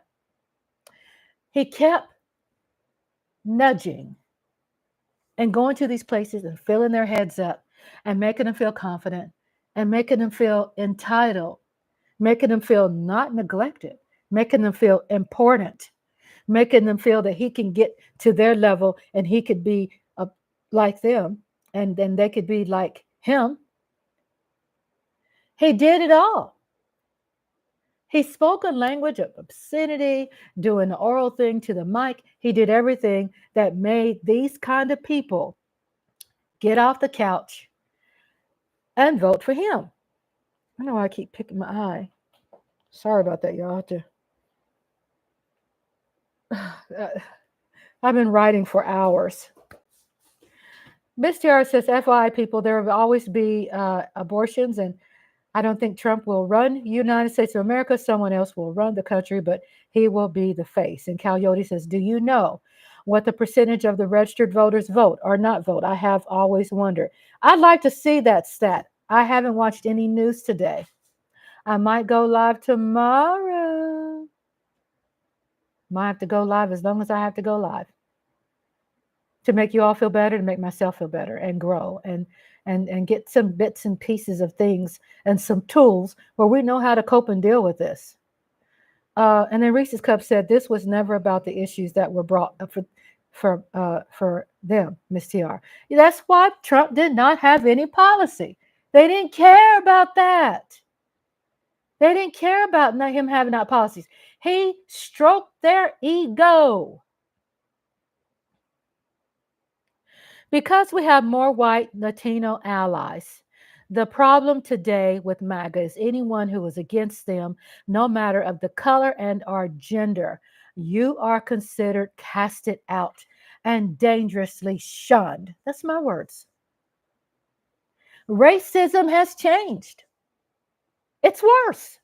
He kept nudging and going to these places and filling their heads up and making them feel confident and making them feel entitled, making them feel not neglected, making them feel important, making them feel that he can get to their level and he could be like them and then they could be like him. He did it all. He spoke a language of obscenity, doing the oral thing to the mic. He did everything that made these kind of people get off the couch and vote for him. I know I keep picking my eye. Sorry about that, y'all. I've been writing for hours. Miss Tiara says, FYI, people, there will always be abortions, and I don't think Trump will run United States of America. Someone else will run the country, but he will be the face. And Coyote says, do you know what the percentage of the registered voters vote or not vote? I have always wondered. I'd like to see that stat. I haven't watched any news today. I might go live tomorrow. Might have to go live as long as I have to go live to make you all feel better, to make myself feel better and grow and get some bits and pieces of things and some tools where we know how to cope and deal with this. And then Reese's Cup said this was never about the issues that were brought up for them, Miss TR. That's why Trump did not have any policy. They didn't care about that. They didn't care about him having out policies. He stroked their ego. Because we have more white Latino allies, the problem today with MAGA is anyone who is against them, no matter of the color and or gender, you are considered casted out and dangerously shunned. That's my words. Racism has changed. It's worse.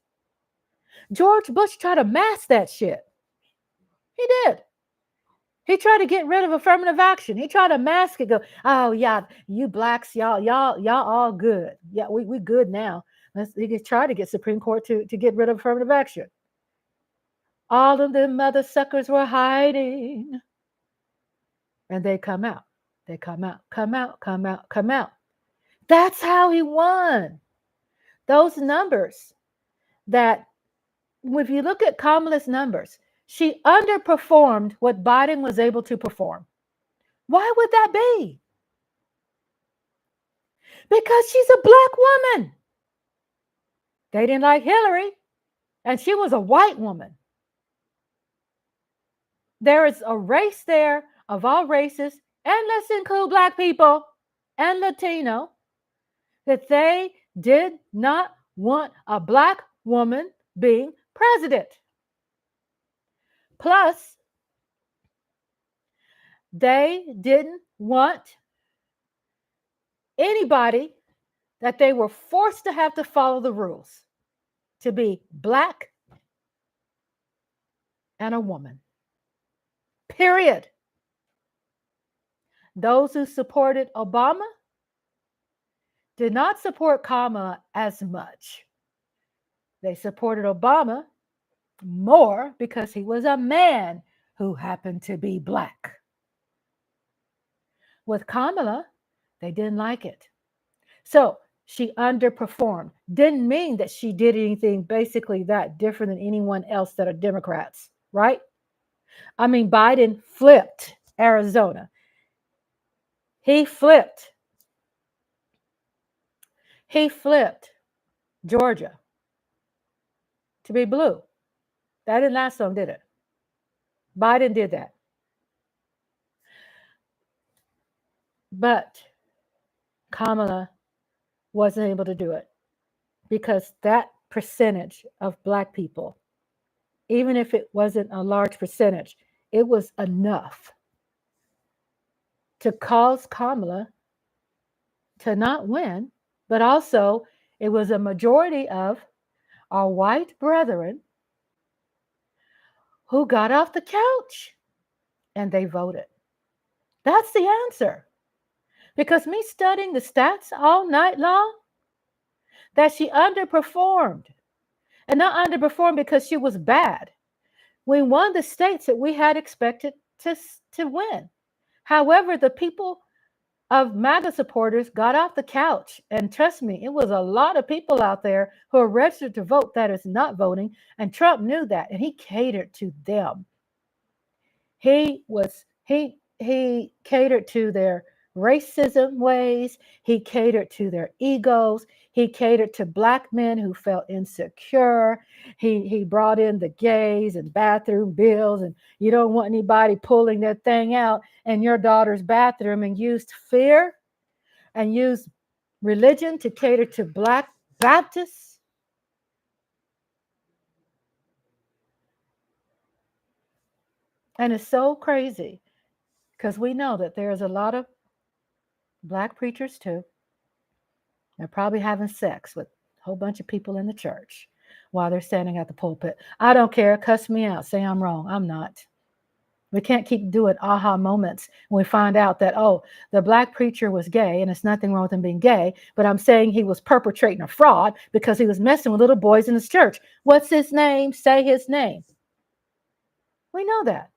George Bush tried to mask that shit. He did. He tried to get rid of affirmative action. He tried to mask it. Go, oh yeah, you blacks, y'all all good. Yeah, we good now. He could try to get Supreme Court to get rid of affirmative action. All of them mother suckers were hiding, and they come out. They come out. Come out. Come out. Come out. That's how he won. Those numbers. That if you look at Kamala's numbers, she underperformed what Biden was able to perform. Why would that be? Because she's a black woman. They didn't like Hillary, and she was a white woman. There is a race there of all races, and let's include black people and Latino, that they did not want a black woman being president. Plus, they didn't want anybody that they were forced to have to follow the rules to be black and a woman. Period. Those who supported Obama did not support Kamala as much. They supported Obama more because he was a man who happened to be black. With Kamala, they didn't like it. So she underperformed. Didn't mean that she did anything basically that different than anyone else that are Democrats, right? I mean, Biden flipped Arizona. He flipped Georgia to be blue. That didn't last long, did it? Biden did that. But Kamala wasn't able to do it because that percentage of black people, even if it wasn't a large percentage, it was enough to cause Kamala to not win, but also it was a majority of our white brethren who got off the couch and they voted. That's the answer. Because me studying the stats all night long, that she underperformed. And not underperformed because she was bad. We won the states that we had expected to win. However, the people of MAGA supporters got off the couch. And trust me, it was a lot of people out there who are registered to vote that is not voting. And Trump knew that, and he catered to them. He catered to their racism ways. He catered to their egos. He catered to black men who felt insecure. He brought in the gays and bathroom bills, and you don't want anybody pulling that thing out in your daughter's bathroom, and used fear and used religion to cater to black Baptists. And it's so crazy because we know that there's a lot of black preachers too. They're probably having sex with a whole bunch of people in the church while they're standing at the pulpit. I don't care. Cuss me out. Say I'm wrong. I'm not. We can't keep doing aha moments when we find out that, oh, the black preacher was gay, and it's nothing wrong with him being gay, but I'm saying he was perpetrating a fraud because he was messing with little boys in his church. What's his name? Say his name. We know that.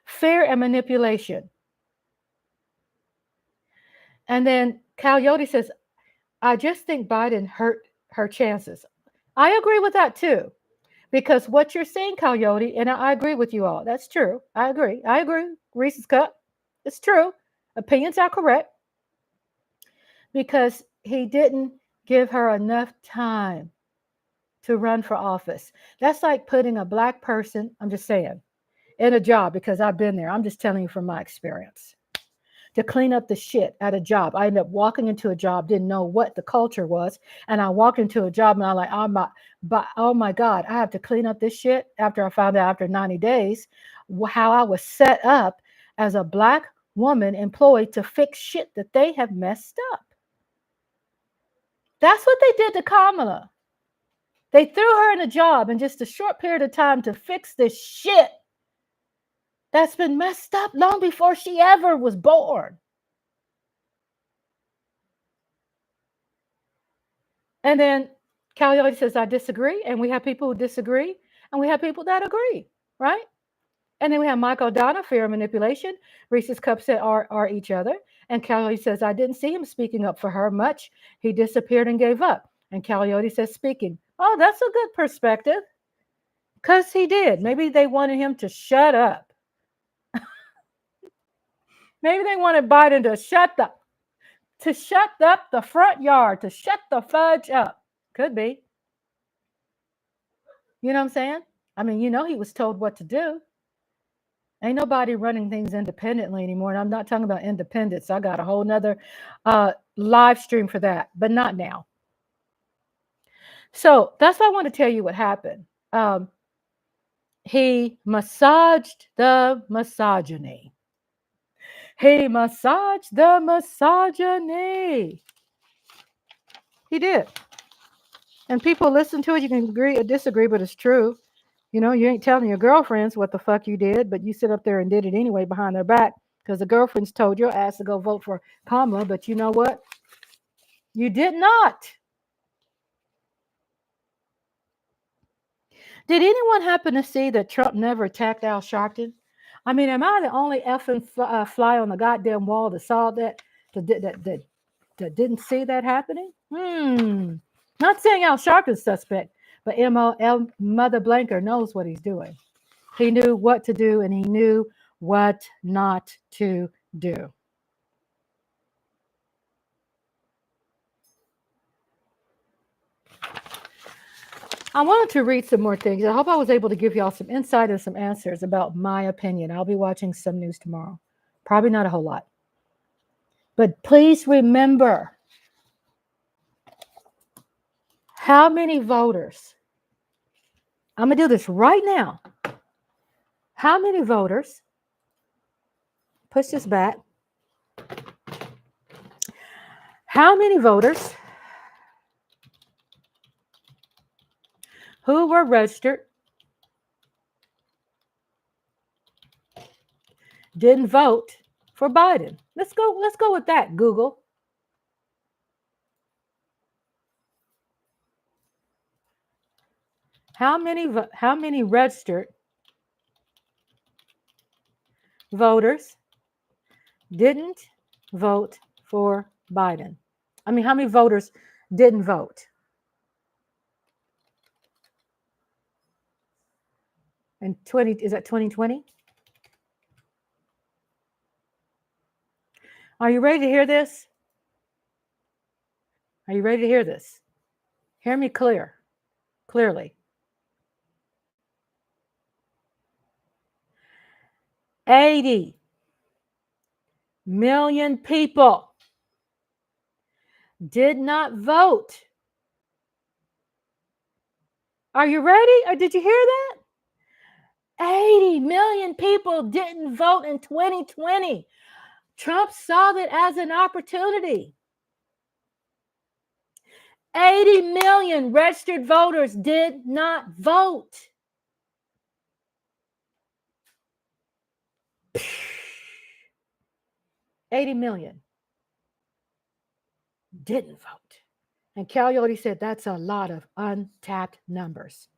Fear and manipulation. And then Coyote says, I just think Biden hurt her chances. I agree with that too. Because what you're saying, Coyote, and I agree with you all. That's true. I agree. Reese's Cup. It's true. Opinions are correct. Because he didn't give her enough time to run for office. That's like putting a black person, I'm just saying, in a job, because I've been there. I'm just telling you from my experience. To clean up the shit at a job. I ended up walking into a job, didn't know what the culture was. And I walked into a job and I'm like, oh my God, I have to clean up this shit after I found out after 90 days how I was set up as a black woman employed to fix shit that they have messed up. That's what they did to Kamala. They threw her in a job in just a short period of time to fix this shit that's been messed up long before she ever was born. And then Coyote says, I disagree. And we have people who disagree. And we have people that agree, right? And then we have Mike O'Donnell, fear of manipulation. Reese's Cup said, are each other. And Coyote says, I didn't see him speaking up for her much. He disappeared and gave up. And Coyote says, speaking. Oh, that's a good perspective. Because he did. Maybe they wanted him to shut up. Maybe they wanted Biden to shut up the front yard, to shut the fudge up. Could be. You know what I'm saying? I mean, he was told what to do. Ain't nobody running things independently anymore. And I'm not talking about independence. I got a whole nother live stream for that, but not now. So that's why I want to tell you what happened. He massaged the misogyny. He massaged the misogyny. He did. And people listen to it. You can agree or disagree, but it's true. You ain't telling your girlfriends what the fuck you did, but you sit up there and did it anyway behind their back because the girlfriends told your ass to go vote for Kamala. But you know what? You did not. Did anyone happen to see that Trump never attacked Al Sharpton? I mean, am I the only effing fly on the goddamn wall that saw that didn't see that happening? Not saying Al Sharpton's suspect, but Mother Blanker knows what he's doing. He knew what to do and he knew what not to do. I wanted to read some more things. I hope I was able to give y'all some insight and some answers about my opinion. I'll be watching some news tomorrow. Probably not a whole lot. But please remember, how many voters? I'm going to do this right now. How many voters? Push this back. How many voters who were registered didn't vote for Biden? Let's go with that, Google. How many registered voters didn't vote for Biden? I mean, how many voters didn't vote? And 20, is that 2020? Are you ready to hear this? Are you ready to hear this? Hear me clearly. 80 million people did not vote. Are you ready? Or did you hear that? 80 million people didn't vote in 2020. Trump saw that as an opportunity. 80 million registered voters did not vote. $80 million didn't vote. And Coyote said that's a lot of untapped numbers.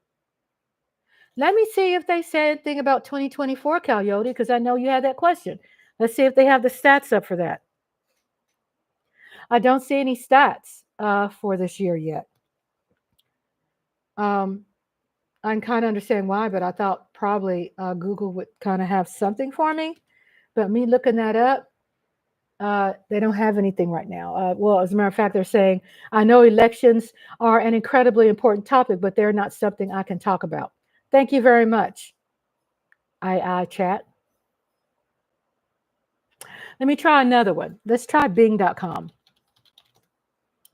Let me see if they said anything about 2024, Coyote, because I know you had that question. Let's see if they have the stats up for that. I don't see any stats for this year yet. I kind of understand why, but I thought probably Google would kind of have something for me. But me looking that up, they don't have anything right now. Well, as a matter of fact, they're saying, I know elections are an incredibly important topic, but they're not something I can talk about. Thank you very much. Chat. Let me try another one. Let's try Bing.com.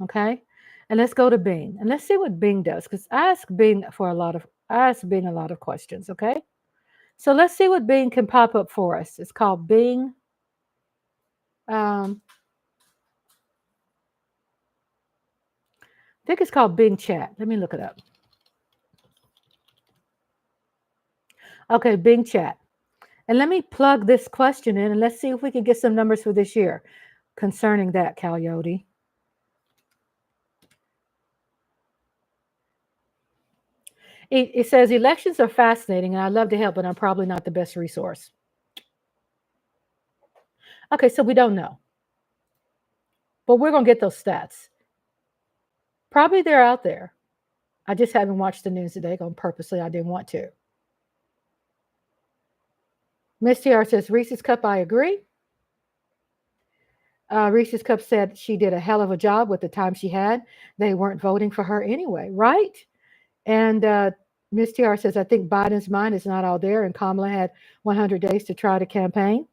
Okay. And let's go to Bing and let's see what Bing does. Because I ask Bing a lot of questions. Okay. So let's see what Bing can pop up for us. It's called Bing. I think it's called Bing Chat. Let me look it up. Okay, Bing Chat. And let me plug this question in and let's see if we can get some numbers for this year concerning that, Coyote. It says elections are fascinating and I'd love to help, but I'm probably not the best resource. Okay, so we don't know. But we're going to get those stats. Probably they're out there. I just haven't watched the news today purposely. I didn't want to. Miss TR says, Reese's Cup, I agree. Reese's Cup said she did a hell of a job with the time she had. They weren't voting for her anyway, right? And Miss TR says, I think Biden's mind is not all there, and Kamala had 100 days to try to campaign.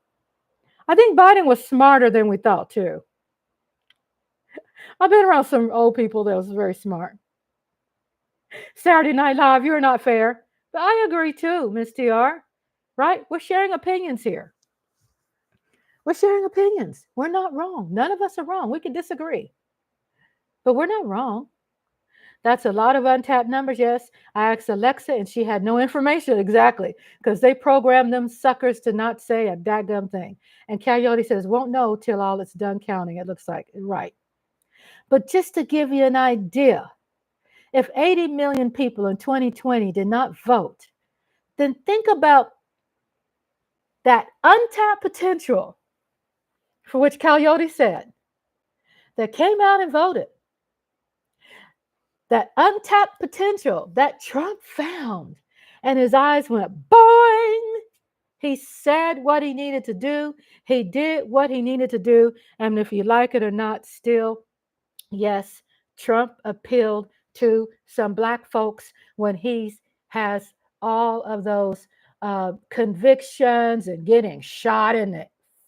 I think Biden was smarter than we thought, too. I've been around some old people that was very smart. Saturday Night Live, you're not fair. But I agree, too, Miss TR. Right? We're sharing opinions here. We're sharing opinions. We're not wrong. None of us are wrong. We can disagree. But we're not wrong. That's a lot of untapped numbers, yes. I asked Alexa and she had no information exactly because they programmed them suckers to not say a dadgum thing. And Coyote says, won't know till all it's done counting, it looks like. Right. But just to give you an idea, if 80 million people in 2020 did not vote, then think about that untapped potential for which Coyote said that came out and voted. That untapped potential that Trump found, and his eyes went boing. He said what he needed to do. He did what he needed to do. And if you like it or not, still, yes, Trump appealed to some Black folks when he has all of those convictions and getting shot in the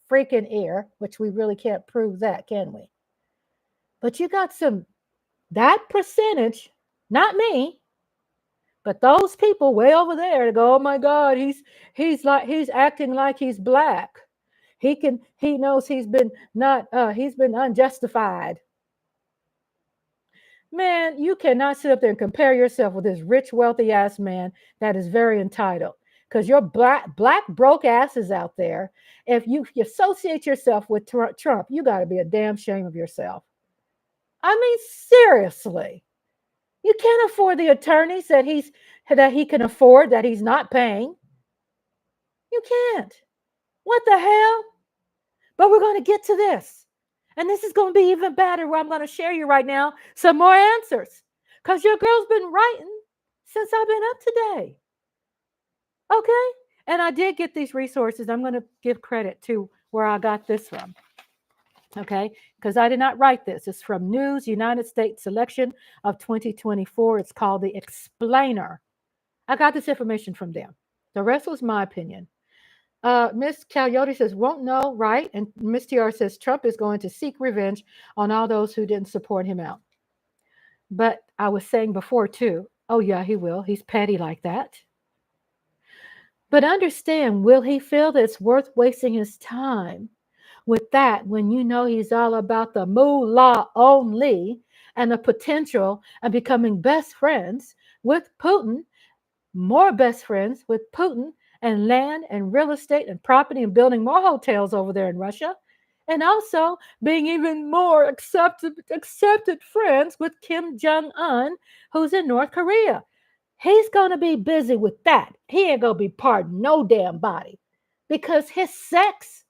freaking ear, which we really can't prove that, can we? But you got that percentage, not me, but those people way over there to go, oh my God, he's acting like he's Black. He knows he's been unjustified. Man, you cannot sit up there and compare yourself with this rich, wealthy ass man that is very entitled. Because your black broke asses out there, if you associate yourself with Trump, you got to be a damn shame of yourself. I mean, seriously, you can't afford the attorneys that he can afford that he's not paying. You can't. What the hell? But we're going to get to this. And this is going to be even better where I'm going to share you right now some more answers. Because your girl's been writing since I've been up today. Okay? And I did get these resources. I'm going to give credit to where I got this from. Okay? Because I did not write this. It's from News United States Selection of 2024. It's called The Explainer. I got this information from them. The rest was my opinion. Miss Coyote says, won't know, right? And Miss TR says, Trump is going to seek revenge on all those who didn't support him out. But I was saying before, too, oh, yeah, he will. He's petty like that. But understand, will he feel that it's worth wasting his time with that when you know he's all about the moolah only and the potential of becoming best friends with Putin, more best friends with Putin and land and real estate and property and building more hotels over there in Russia, and also being even more accepted friends with Kim Jong-un, who's in North Korea. He's going to be busy with that. He ain't going to be part of no damn body because his sex,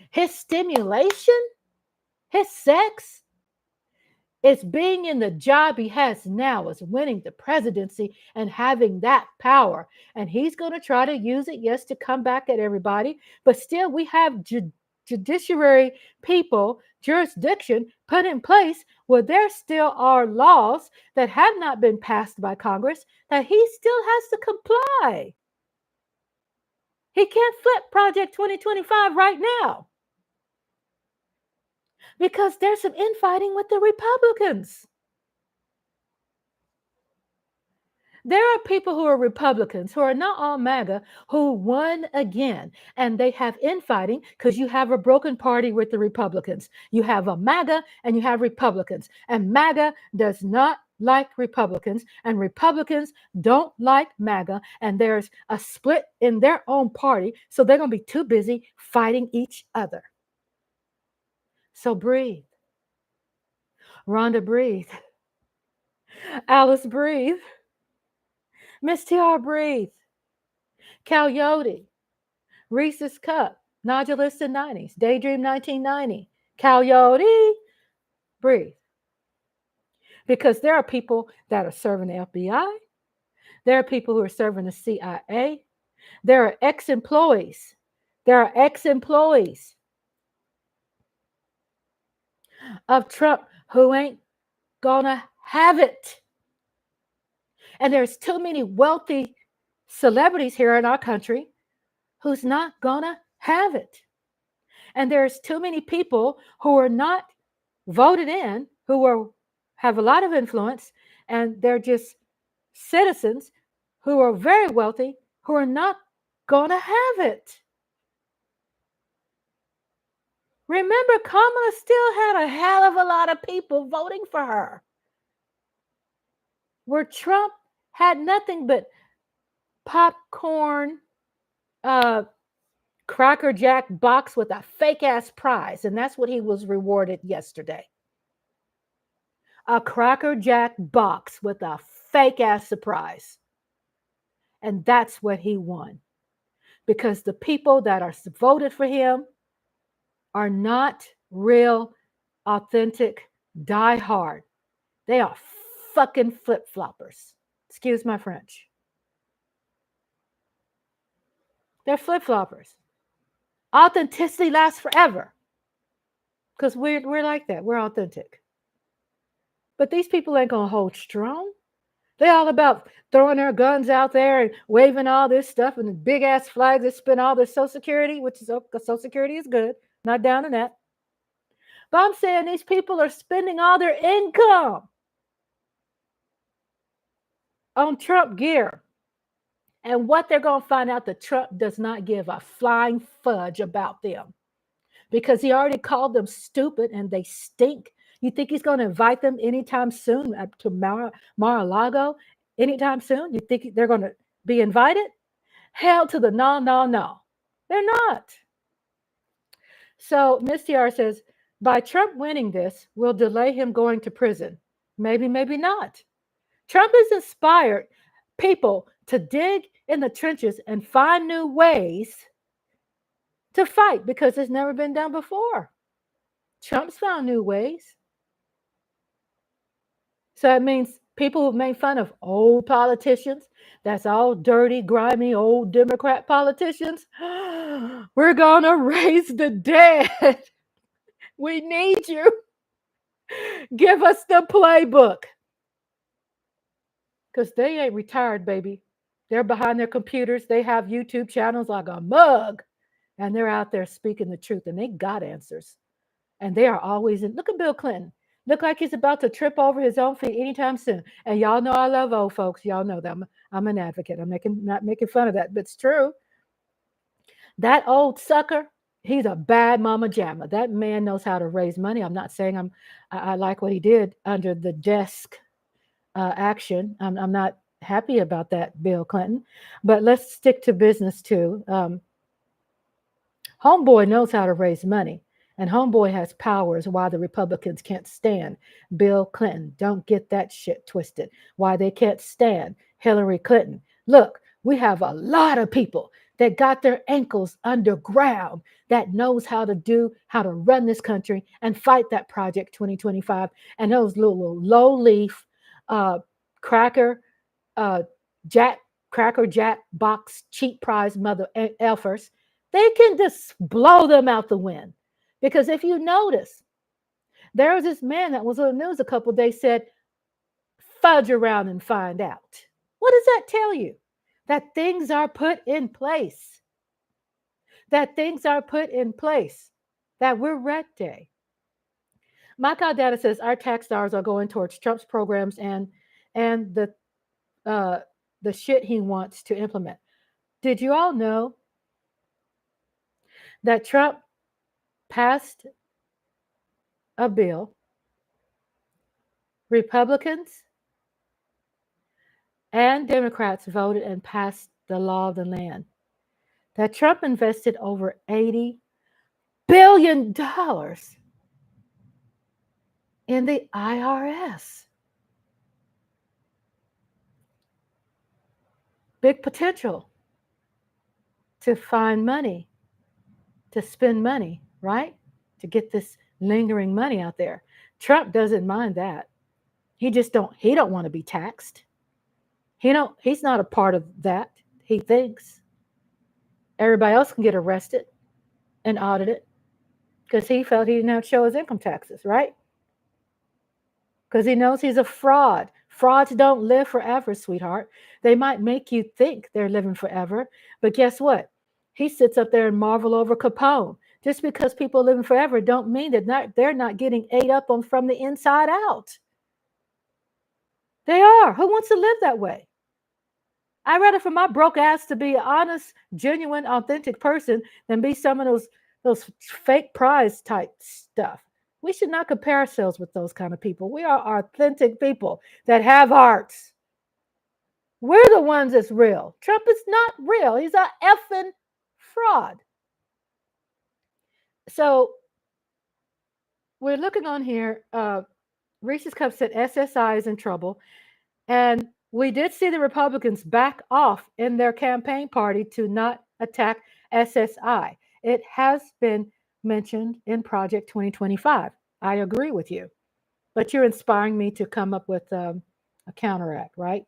his stimulation, his sex is being in the job he has now, is winning the presidency and having that power. And he's going to try to use it, yes, to come back at everybody. But still, we have judiciary people, jurisdiction put in place where there still are laws that have not been passed by Congress that he still has to comply. He can't flip Project 2025 right now because there's some infighting with the Republicans. There are people who are Republicans who are not all MAGA who won again, and they have infighting because you have a broken party with the Republicans. You have a MAGA and you have Republicans, and MAGA does not like Republicans, and Republicans don't like MAGA, and there's a split in their own party, so they're going to be too busy fighting each other. So breathe. Rhonda, breathe. Alice, breathe. Miss TR, breathe. Coyote, Reese's Cup, Nodulus in 90s, Daydream 1990, Coyote, breathe. Because there are people that are serving the FBI. There are people who are serving the CIA. There are ex-employees. Of Trump who ain't gonna have it. And there's too many wealthy celebrities here in our country who's not gonna have it. And there's too many people who are not voted in, have a lot of influence, and they're just citizens who are very wealthy who are not gonna have it. Remember, Kamala still had a hell of a lot of people voting for her, where Trump had nothing but popcorn, Cracker Jack box with a fake ass prize, and that's what he was rewarded yesterday. A Cracker Jack box with a fake ass surprise. And that's what he won. Because the people that are voted for him are not real, authentic, die-hard. They are fucking flip-floppers. Excuse my French. They're flip-floppers. Authenticity lasts forever. Because we're like that. We're authentic. But these people ain't going to hold strong. They're all about throwing their guns out there and waving all this stuff and the big ass flags that spend all their Social Security, which is Social Security is good. Not down in that. But I'm saying these people are spending all their income on Trump gear. And what they're going to find out that Trump does not give a flying fudge about them. Because he already called them stupid and they stink You think he's going to invite them anytime soon to Mar-a-Lago anytime soon? You think they're going to be invited? Hell to the no, no, no. They're not. So Miss TR says, by Trump winning this, will delay him going to prison. Maybe, maybe not. Trump has inspired people to dig in the trenches and find new ways to fight because it's never been done before. Trump's found new ways. So it means people who've made fun of old politicians, that's all dirty, grimy, old Democrat politicians, we're going to raise the dead. We need you. Give us the playbook. Because they ain't retired, baby. They're behind their computers. They have YouTube channels like a mug. And they're out there speaking the truth. And they got answers. And they are always in. Look at Bill Clinton. Look like he's about to trip over his own feet anytime soon. And y'all know I love old folks. Y'all know that I'm an advocate. I'm not making fun of that, but it's true. That old sucker, he's a bad mama jamma. That man knows how to raise money. I'm not saying I like what he did under the desk action. I'm not happy about that, Bill Clinton. But let's stick to business too. Homeboy knows how to raise money. And Homeboy has powers why the Republicans can't stand Bill Clinton. Don't get that shit twisted. Why they can't stand Hillary Clinton. Look, we have a lot of people that got their ankles underground that knows how to run this country and fight that Project 2025. And those little low leaf cracker jack box cheap prize mother effers, they can just blow them out the wind. Because if you notice, there was this man that was on the news a couple of days said, fudge around and find out. What does that tell you? That things are put in place. That things are put in place. That we're ready. My God Data says our tax dollars are going towards Trump's programs and the shit he wants to implement. Did you all know that Trump passed a bill? Republicans and Democrats voted and passed the law of the land. That Trump invested over $80 billion in the IRS. Big potential to find money, to spend money, right? To get this lingering money out there. Trump doesn't mind that. He don't want to be taxed. He's not a part of that. He thinks everybody else can get arrested and audited because he felt he didn't have to show his income taxes, right? Because he knows he's a fraud. Frauds don't live forever, sweetheart. They might make you think they're living forever, but guess what? He sits up there and marvel over Capone. Just because people are living forever don't mean that they're not getting ate up on from the inside out. They are. Who wants to live that way? I'd rather for my broke ass to be an honest, genuine, authentic person than be some of those fake prize type stuff. We should not compare ourselves with those kind of people. We are authentic people that have hearts. We're the ones that's real. Trump is not real. He's a effing fraud. So we're looking on here. Reese's Cup said SSI is in trouble. And we did see the Republicans back off in their campaign party to not attack SSI. It has been mentioned in Project 2025. I agree with you. But you're inspiring me to come up with a counteract, right?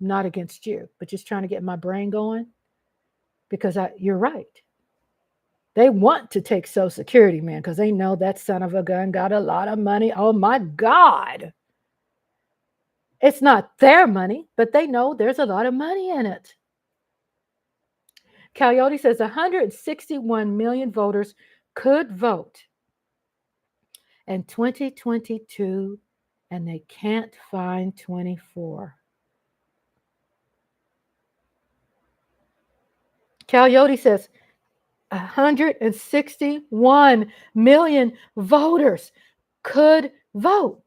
Not against you, but just trying to get my brain going. Because you're right. They want to take Social Security, man, because they know that son of a gun got a lot of money. Oh, my God. It's not their money, but they know there's a lot of money in it. Coyote says 161 million voters could vote in 2022, and they can't find 24. Coyote says 161 million voters could vote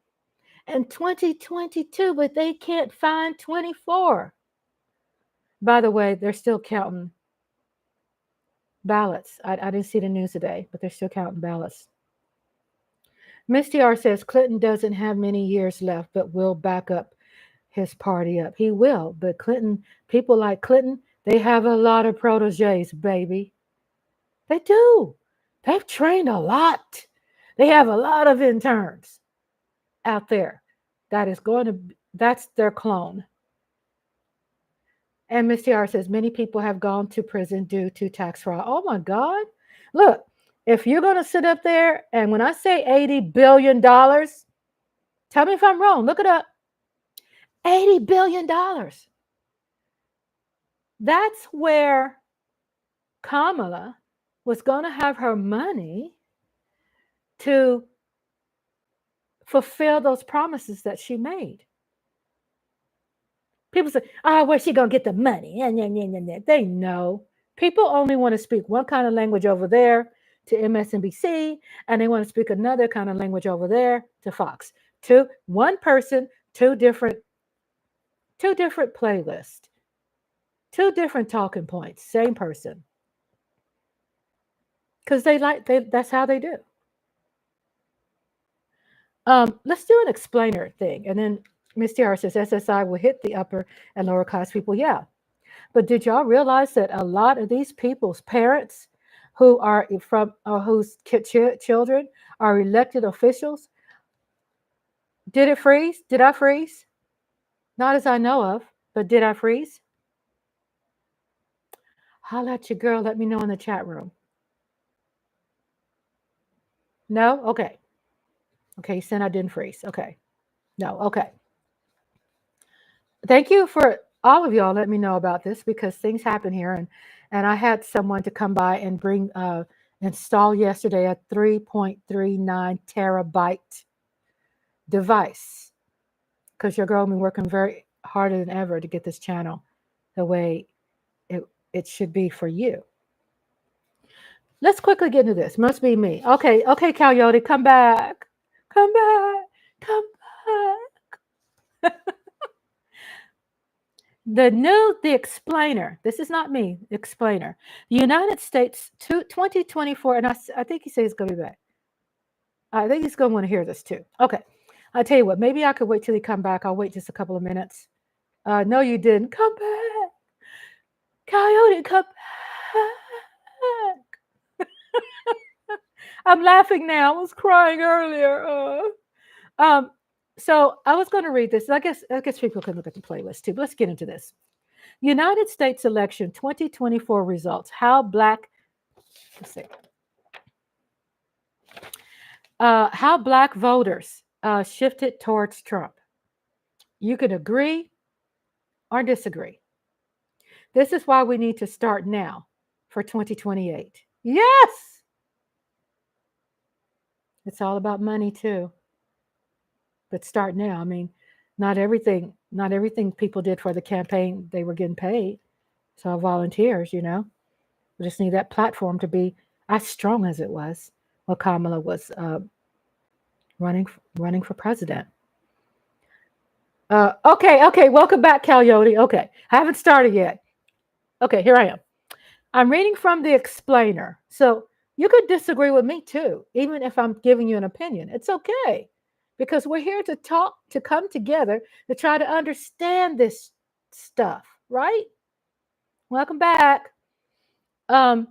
in 2022, but they can't find 24. By the way, they're still counting ballots. I didn't see the news today, but they're still counting ballots. Misty R says Clinton doesn't have many years left, but will back up his party up. He will, but Clinton, people like Clinton, they have a lot of proteges, baby. They do. They've trained a lot. They have a lot of interns out there that's their clone. And Miss Tiara says many people have gone to prison due to tax fraud. Oh my God. Look, if you're going to sit up there and when I say $80 billion, tell me if I'm wrong. Look it up. $80 billion. That's where Kamala was going to have her money to fulfill those promises that she made. People say, oh, where's she going to get the money? They know. People only want to speak one kind of language over there to MSNBC, and they want to speak another kind of language over there to Fox. One person, two different playlists, two different talking points, same person. Because that's how they do. Let's do an explainer thing. And then Ms. Tiara says SSI will hit the upper and lower class people. Yeah. But did y'all realize that a lot of these people's parents who are from whose children are elected officials? Did it freeze? Did I freeze? Not as I know of, but did I freeze? Holla at your girl. Let me know in the chat room. No? Okay. Okay, you said I didn't freeze. Okay. No, okay. Thank you for all of y'all letting me know about this because things happen here. And I had someone to come by and install yesterday a 3.39 terabyte device because your girl been working very harder than ever to get this channel the way it should be for you. Let's quickly get into this. Must be me. Okay, Coyote, come back. Come back. Come back. The explainer. This is not me. The explainer. The United States 2024, and I think he says he's going to be back. I think he's going to want to hear this too. Okay. I'll tell you what. Maybe I could wait till he come back. I'll wait just a couple of minutes. No, you didn't. Come back. Coyote, come back. I'm laughing now. I was crying earlier. So I was going to read this. I guess people can look at the playlist too. But let's get into this. United States election 2024 results. How black voters shifted towards Trump. You can agree or disagree. This is why we need to start now for 2028. Yes! It's all about money too. But start now. I mean, not everything people did for the campaign, they were getting paid. So volunteers, we just need that platform to be as strong as it was when Kamala was running for president. Okay. Welcome back, Coyote. Okay, I haven't started yet. Okay, here I am. I'm reading from the explainer. So you could disagree with me too, even if I'm giving you an opinion. It's okay. Because we're here to talk, to come together, to try to understand this stuff, right? Welcome back. But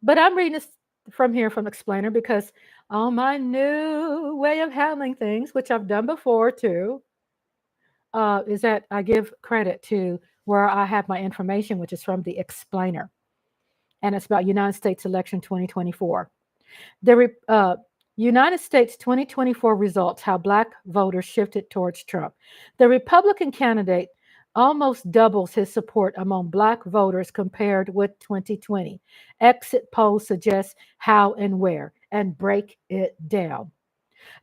I'm reading this from Explainer because on my new way of handling things, which I've done before too, is that I give credit to where I have my information, which is from the Explainer. And it's about United States election 2024. The United States 2024 results, how black voters shifted towards Trump. The Republican candidate almost doubles his support among black voters compared with 2020. Exit polls suggest how and where, and break it down.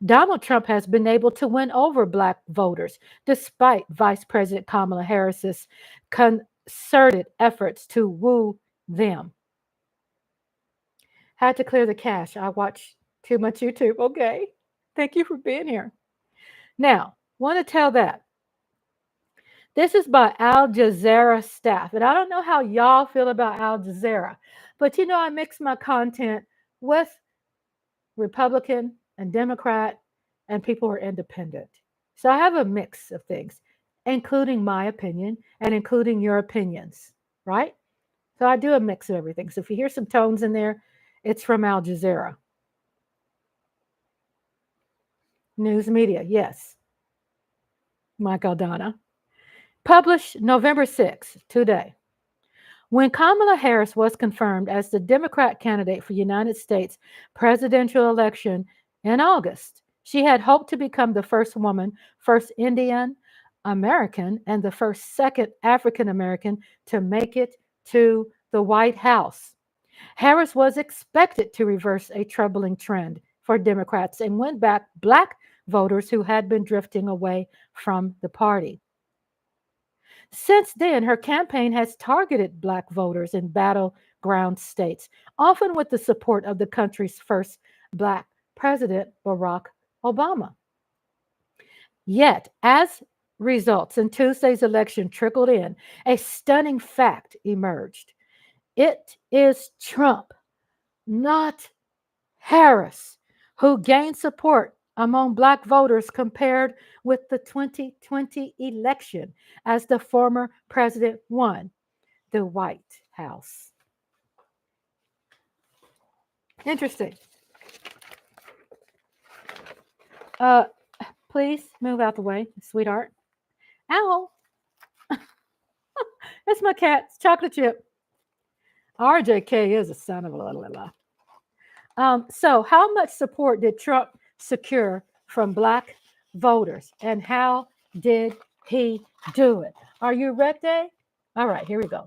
Donald Trump has been able to win over black voters despite Vice President Kamala Harris's concerted efforts to woo them. Had to clear the cache. I watch too much YouTube. Okay. Thank you for being here. Now, want to tell that this is by Al Jazeera staff. And I don't know how y'all feel about Al Jazeera, but I mix my content with Republican and Democrat and people who are independent. So I have a mix of things, including my opinion and including your opinions, right? So I do a mix of everything. So if you hear some tones in there, it's from Al Jazeera. News media, yes. Michael Donna. Published November 6th, today. When Kamala Harris was confirmed as the Democrat candidate for United States presidential election in August, she had hoped to become the first woman, first Indian American, and the first second African American to make it to the White House. Harris was expected to reverse a troubling trend for Democrats and win back Black voters who had been drifting away from the party. Since then, her campaign has targeted Black voters in battleground states, often with the support of the country's first Black president, Barack Obama. Yet, as results in Tuesday's election trickled in, a stunning fact emerged. It is Trump, not Harris, who gained support among Black voters compared with the 2020 election as the former president won the White House. Interesting. Please move out the way, sweetheart. Ow. That's my cat's chocolate chip. RJK is a son of a little. So how much support did Trump secure from Black voters, and how did he do it? Are you ready? All right, here we go.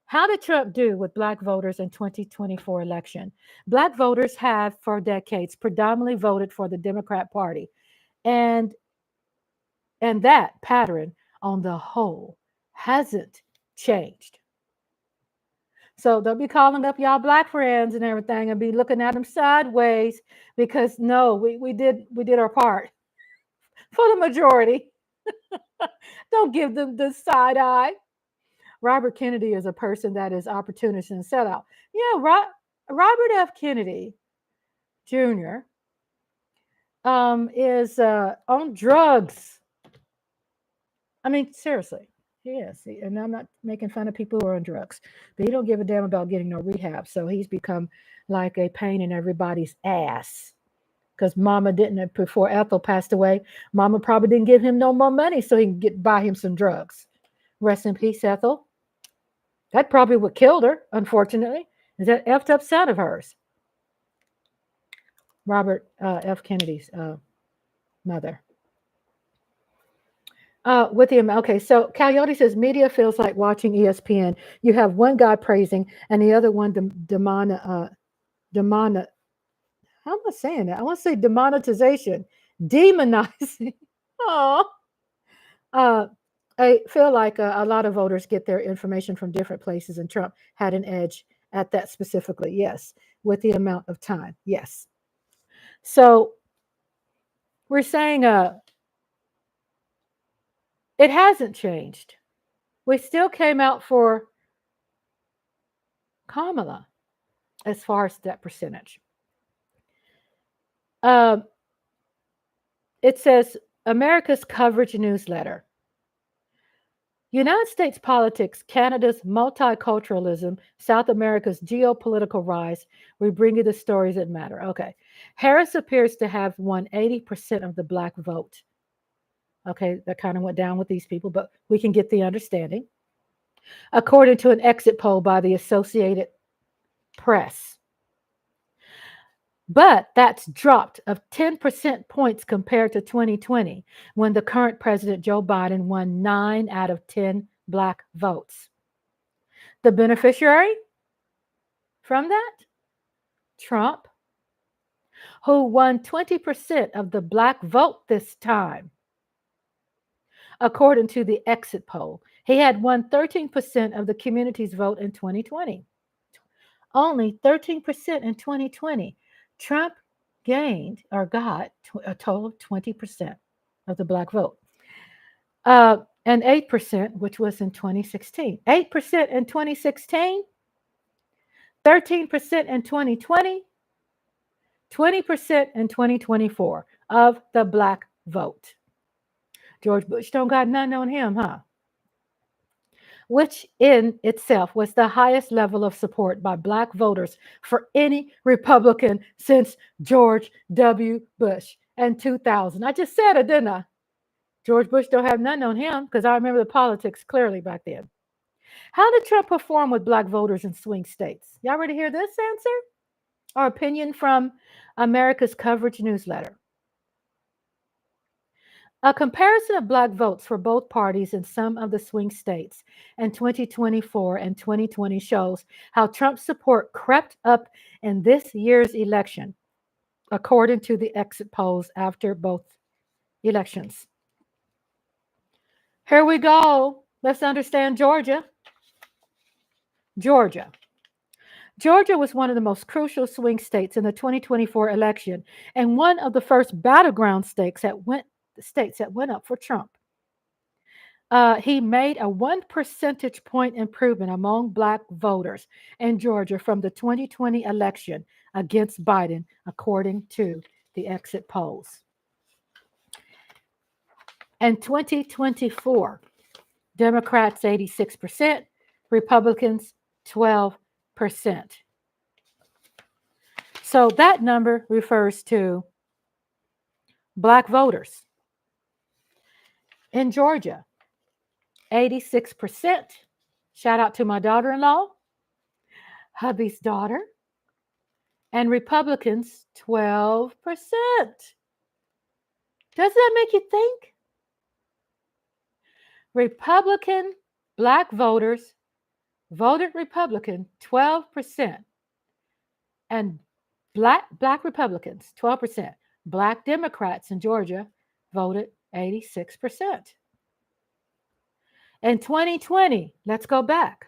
How did Trump do with Black voters in 2024 election? Black voters have for decades predominantly voted for the Democrat Party, and that pattern on the whole hasn't changed. So don't be calling up y'all Black friends and everything and be looking at them sideways, because no, we did our part for the majority. Don't give them the side eye. Robert Kennedy is a person that is opportunist and sellout. Yeah, Robert F. Kennedy Jr. Is on drugs. I mean, seriously. Yes, and I'm not making fun of people who are on drugs, but he don't give a damn about getting no rehab. So he's become like a pain in everybody's ass. Because Mama didn't, before Ethel passed away, Mama probably didn't give him no more money so he can buy him some drugs. Rest in peace, Ethel. That probably what killed her, unfortunately, is that effed up son of hers. Robert F. Kennedy's mother. With the okay, so Coyote says media feels like watching ESPN. You have one guy praising and the other one how am I saying that? I want to say demonetization, demonizing. Oh, I feel like a lot of voters get their information from different places, and Trump had an edge at that specifically. Yes, with the amount of time. Yes. So we're saying it hasn't changed. We still came out for Kamala as far as that percentage. It says America's Coverage Newsletter. United States politics, Canada's multiculturalism, South America's geopolitical rise. We bring you the stories that matter. Okay. Harris appears to have won 80% of the Black vote. Okay, that kind of went down with these people, but we can get the understanding. According to an exit poll by the Associated Press. But that's dropped of 10% points compared to 2020, when the current president, Joe Biden, won 9 out of 10 Black votes. The beneficiary from that? Trump, who won 20% of the Black vote this time. According to the exit poll, he had won 13% of the community's vote in 2020. Only 13% in 2020. Trump gained or got a total of 20% of the black vote. And 8%, which was in 2016. 8% in 2016, 13% in 2020, 20% in 2024 of the black vote. George Bush don't got none on him, huh? Which in itself was the highest level of support by black voters for any Republican since George W. Bush in 2000. I just said it, didn't I? George Bush don't have none on him because I remember the politics clearly back then. How did Trump perform with black voters in swing states? Y'all ready to hear this answer? Our opinion from America's Coverage newsletter. A comparison of black votes for both parties in some of the swing states in 2024 and 2020 shows how Trump's support crept up in this year's election, according to the exit polls after both elections. Here we go. Let's understand Georgia. Georgia was one of the most crucial swing states in the 2024 election and one of the first battleground states that went up for Trump. He made a 1 percentage point improvement among black voters in Georgia from the 2020 election against Biden, according to the exit polls. In 2024, Democrats 86%, Republicans 12%. So that number refers to black voters. In Georgia, 86%. Shout out to my daughter-in-law, hubby's daughter. And Republicans, 12%. Does that make you think? Republican black voters voted Republican 12%. And black Republicans, 12%. Black Democrats in Georgia voted 86%. In 2020, let's go back.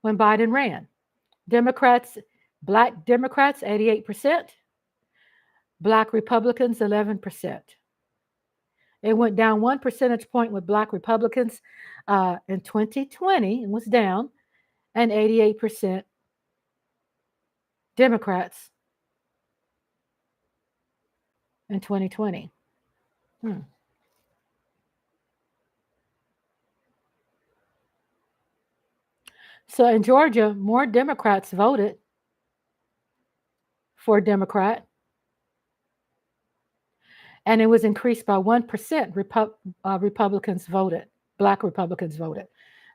When Biden ran, black Democrats, 88%. Black Republicans, 11%. It went down 1 percentage point with black Republicans in 2020. It was down, and 88% Democrats in 2020. So in Georgia, more Democrats voted for Democrat, and it was increased by 1%. Republicans voted, black Republicans voted.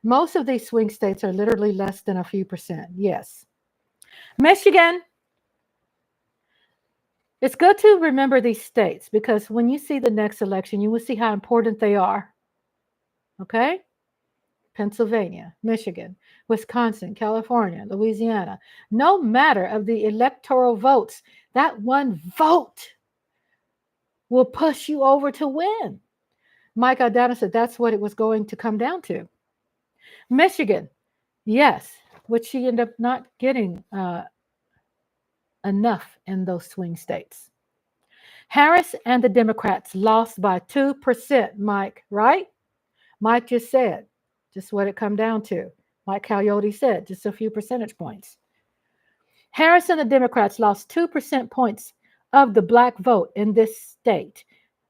Most of these swing states are literally less than a few percent. Yes. Michigan. It's good to remember these states because when you see the next election, you will see how important they are. Okay? Pennsylvania, Michigan, Wisconsin, California, Louisiana. No matter of the electoral votes, that one vote will push you over to win. Mike Aldana said that's what it was going to come down to. Michigan, yes, which she ended up not getting enough in those swing states. Harris and the Democrats lost by 2%, Mike, right? Mike just said, just what it come down to. Mike Coyote said, just a few percentage points. Harris and the Democrats lost 2% points of the black vote in this state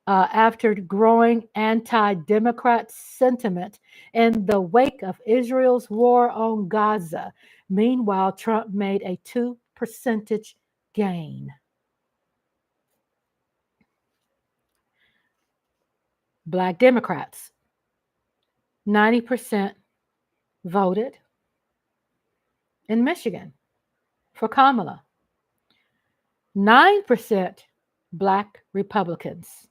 after growing anti-Democrat sentiment in the wake of Israel's war on Gaza. Meanwhile, Trump made a 2 percentage gain. Black Democrats, 90% voted in Michigan for Kamala. 9% black Republicans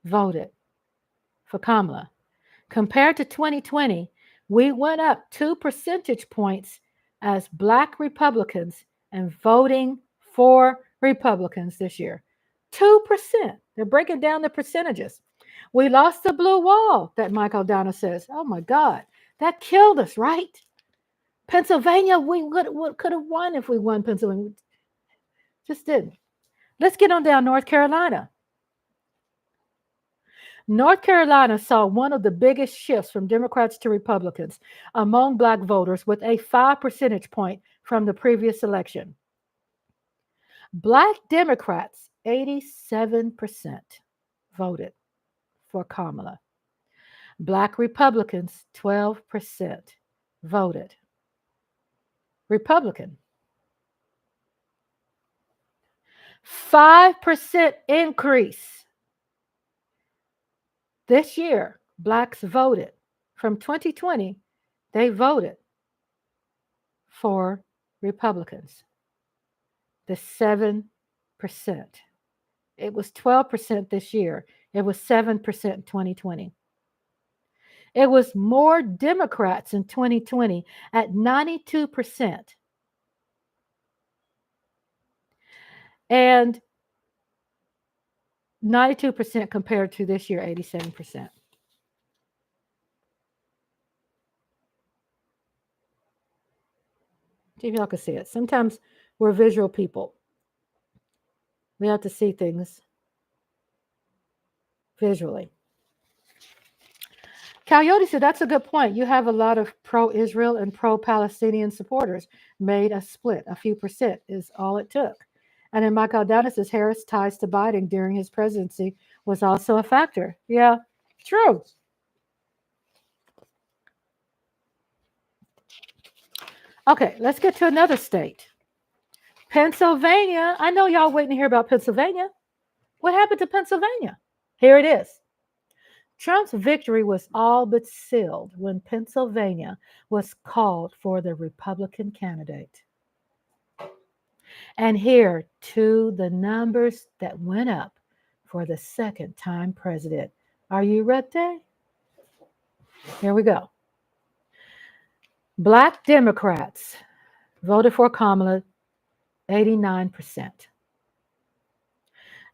voted for Kamala. Compared to 2020, we went up 2 percentage points as black Republicans and voting for Republicans this year. 2%. They're breaking down the percentages. We lost the blue wall that Mike Aldana says. Oh my God, that killed us, right? Pennsylvania, we could have won if we won Pennsylvania. Just didn't. Let's get on down North Carolina. North Carolina saw one of the biggest shifts from Democrats to Republicans among Black voters with a 5 percentage point from the previous election. Black Democrats, 87% voted for Kamala. Black Republicans, 12% voted Republican. 5% increase. This year, Blacks voted. From 2020, they voted for Republicans. The 7%. It was 12% this year. It was 7% in 2020. It was more Democrats in 2020 at 92%. And 92% compared to this year, 87%. See if y'all can see it. Sometimes we're visual people. We have to see things visually. Coyote said, that's a good point. You have a lot of pro-Israel and pro-Palestinian supporters made a split. A few percent is all it took. And then Michael Downer says, Harris' ties to Biden during his presidency was also a factor. Yeah, true. Okay, let's get to another state. Pennsylvania. I know y'all waiting to hear about Pennsylvania. What happened to Pennsylvania? Here it is. Trump's victory was all but sealed when Pennsylvania was called for the Republican candidate. And here, to the numbers that went up for the second time president. Are you ready? Here we go. Black Democrats voted for Kamala, 89%.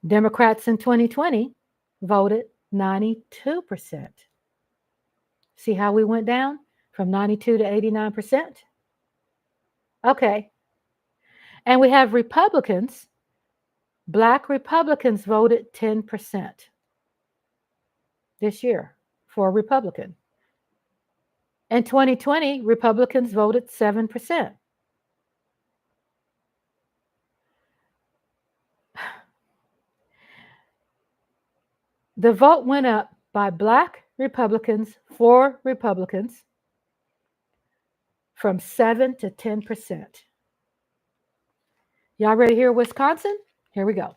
Democrats in 2020 voted 92%. See how we went down from 92 to 89%? Okay. And we have Republicans. Black Republicans voted 10% this year for a Republican. In 2020, Republicans voted 7%. The vote went up by Black Republicans for Republicans from 7 to 10%. Y'all ready to hear Wisconsin? Here we go.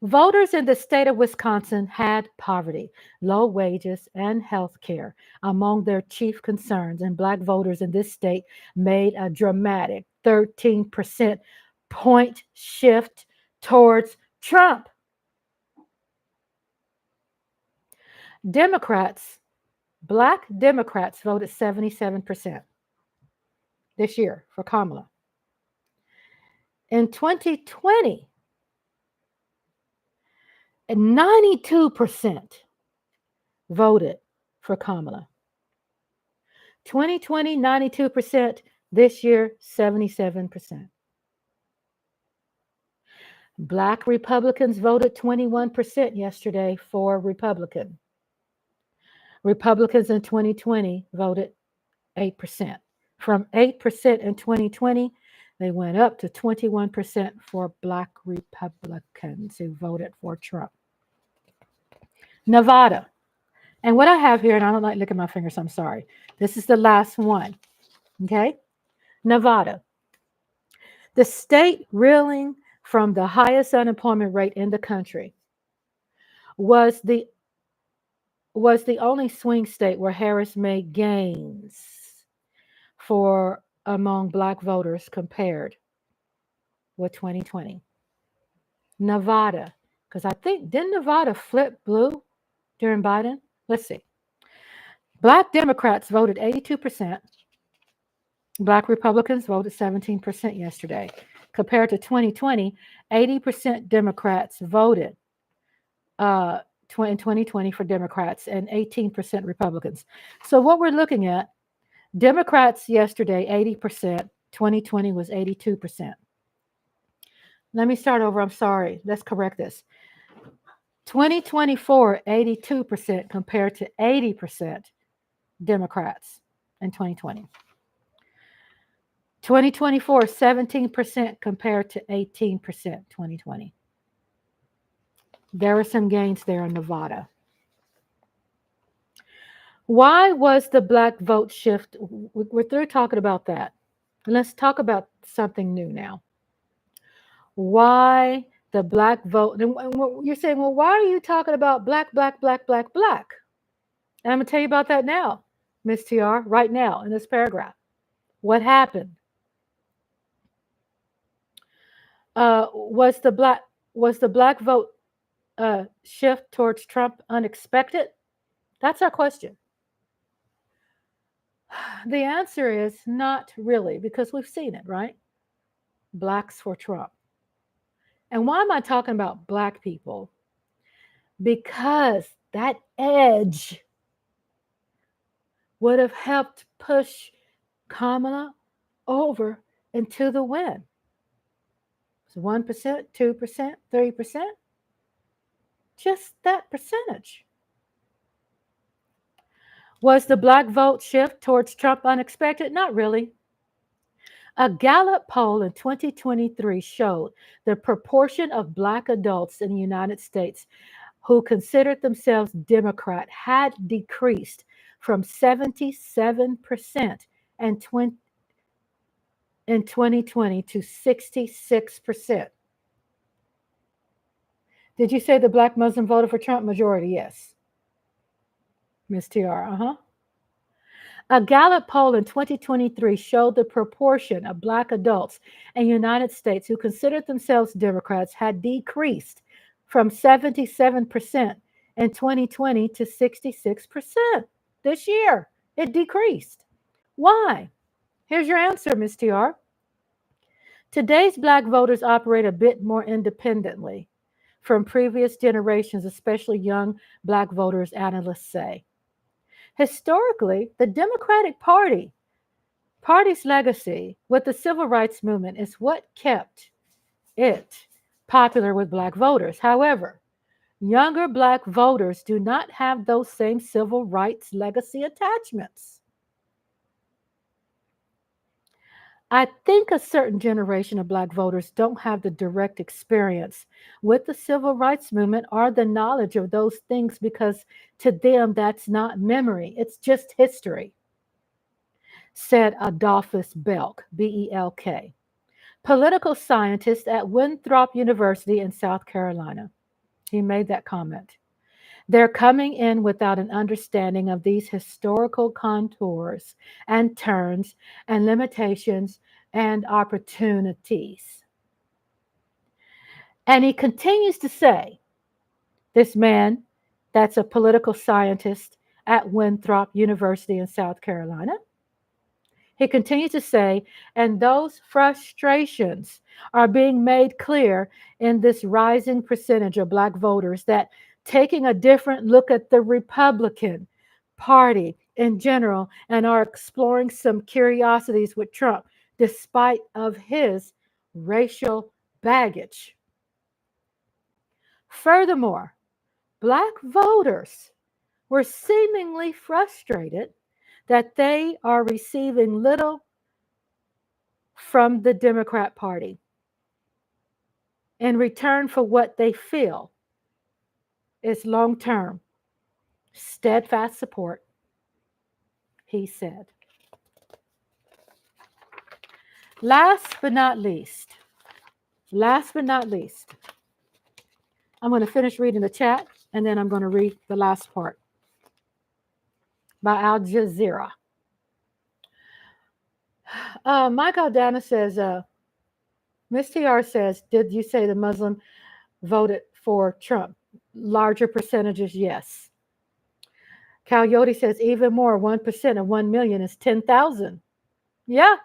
Voters in the state of Wisconsin had poverty, low wages, and health care among their chief concerns, and Black voters in this state made a dramatic 13% point shift towards Trump. Democrats, Black Democrats voted 77% this year for Kamala. In 2020, 92% voted for Kamala. 2020, 92%. This year, 77%. Black Republicans voted 21% yesterday for Republican. Republicans in 2020 voted 8%. From 8% in 2020, they went up to 21% for Black Republicans who voted for Trump. Nevada. And what I have here, and I don't like looking at my fingers, I'm sorry. This is the last one. Okay? Nevada. The state reeling from the highest unemployment rate in the country was the only swing state where Harris made gains for among Black voters compared with 2020. Nevada, because I think, didn't Nevada flip blue during Biden? Let's see. Black Democrats voted 82%. Black Republicans voted 17% yesterday. Compared to 2020, 80% Democrats voted in 2020 for Democrats and 18% Republicans. So what we're looking at, Democrats yesterday, 80%, 2020 was 82%. Let me start over. I'm sorry. Let's correct this. 2024, 82% compared to 80% Democrats in 2020. 2024, 17% compared to 18% 2020. There were some gains there in Nevada. Why was the black vote shift? We're through talking about that. Let's talk about something new now. Why the black vote? And you're saying, well, why are you talking about black, black, black, black, black? And I'm going to tell you about that now, Miss TR, right now in this paragraph. What happened? Was the black vote shift towards Trump unexpected? That's our question. The answer is not really, because we've seen it, right? Blacks for Trump. And why am I talking about black people? Because that edge would have helped push Kamala over into the win. It's 1%, 2%, 3%. Just that percentage. Was the black vote shift towards Trump unexpected? Not really. A Gallup poll in 2023 showed the proportion of black adults in the United States who considered themselves Democrat had decreased from 77% in 2020 to 66%. Did you say the black Muslim voted for Trump? Majority, yes. Ms. TR, A Gallup poll in 2023 showed the proportion of black adults in the United States who considered themselves Democrats had decreased from 77% in 2020 to 66% this year. It decreased. Why? Here's your answer, Ms. TR. Today's black voters operate a bit more independently from previous generations, especially young black voters, analysts say. Historically, the Democratic Party's legacy with the civil rights movement is what kept it popular with black voters. However, younger black voters do not have those same civil rights legacy attachments. I think a certain generation of black voters don't have the direct experience with the civil rights movement or the knowledge of those things because to them that's not memory, it's just history, said Adolphus Belk, B-E-L-K, political scientist at Winthrop University in South Carolina. He made that comment. They're coming in without an understanding of these historical contours and turns and limitations and opportunities. And he continues to say, this man that's a political scientist at Winthrop University in South Carolina, he continues to say, and those frustrations are being made clear in this rising percentage of black voters that taking a different look at the Republican Party in general and are exploring some curiosities with Trump despite of his racial baggage. Furthermore, black voters were seemingly frustrated that they are receiving little from the Democrat Party in return for what they feel is long-term, steadfast support, he said. Last but not least, I'm going to finish reading the chat and then I'm going to read the last part by Al Jazeera. Michael Dana says, Ms. TR says, did you say the Muslim voted for Trump? Larger percentages, yes. Coyote says, even more, 1% of 1 million is 10,000. Yeah.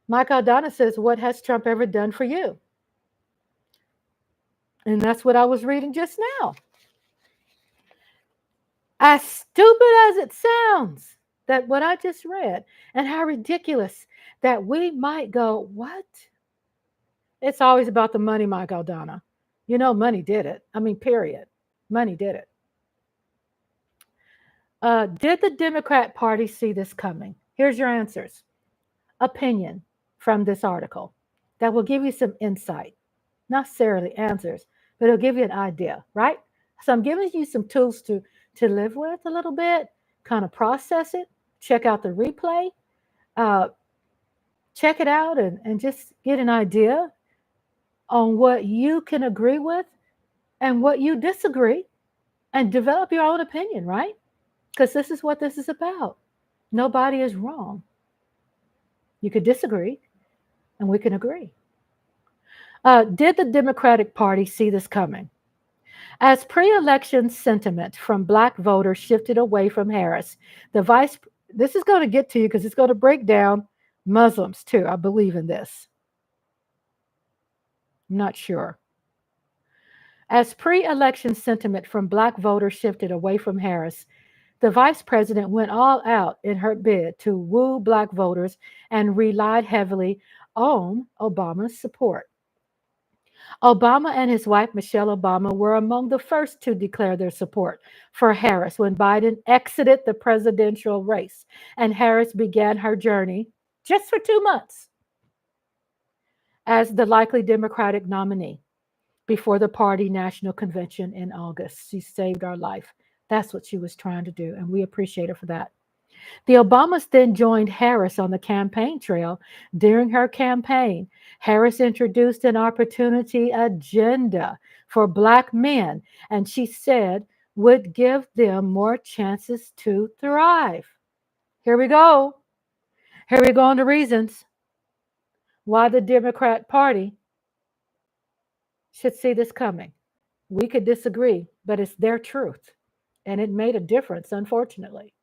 Michael Dana says, what has Trump ever done for you? And that's what I was reading just now. As stupid as it sounds, that what I just read, and how ridiculous that we might go, what? It's always about the money, Mike Aldana. You know, money did it. I mean, period. Money did it. Did the Democrat Party see this coming? Here's your answers. Opinion from this article that will give you some insight, not necessarily answers, but it'll give you an idea, right? So I'm giving you some tools to live with a little bit, kind of process it, check out the replay, uh, check it out, and just get an idea on what you can agree with and what you disagree, and develop your own opinion, right? Because this is what this is about. Nobody is wrong. You could disagree, and we can agree. Did the Democratic Party see this coming? As pre election sentiment from black voters shifted away from Harris, the vice, this is going to get to you because it's going to break down Muslims too. I believe in this. I'm not sure. As pre election sentiment from black voters shifted away from Harris, the vice president went all out in her bid to woo black voters and relied heavily on Obama's support. Obama and his wife, Michelle Obama, were among the first to declare their support for Harris when Biden exited the presidential race and Harris began her journey just for 2 months as the likely Democratic nominee before the party national convention in August. She saved our life. That's what she was trying to do, and we appreciate her for that. The Obamas then joined Harris on the campaign trail. During her campaign, Harris introduced an opportunity agenda for Black men, and she said would give them more chances to thrive. Here we go. Here we go on the reasons why the Democrat Party should see this coming. We could disagree, but it's their truth, and it made a difference, unfortunately.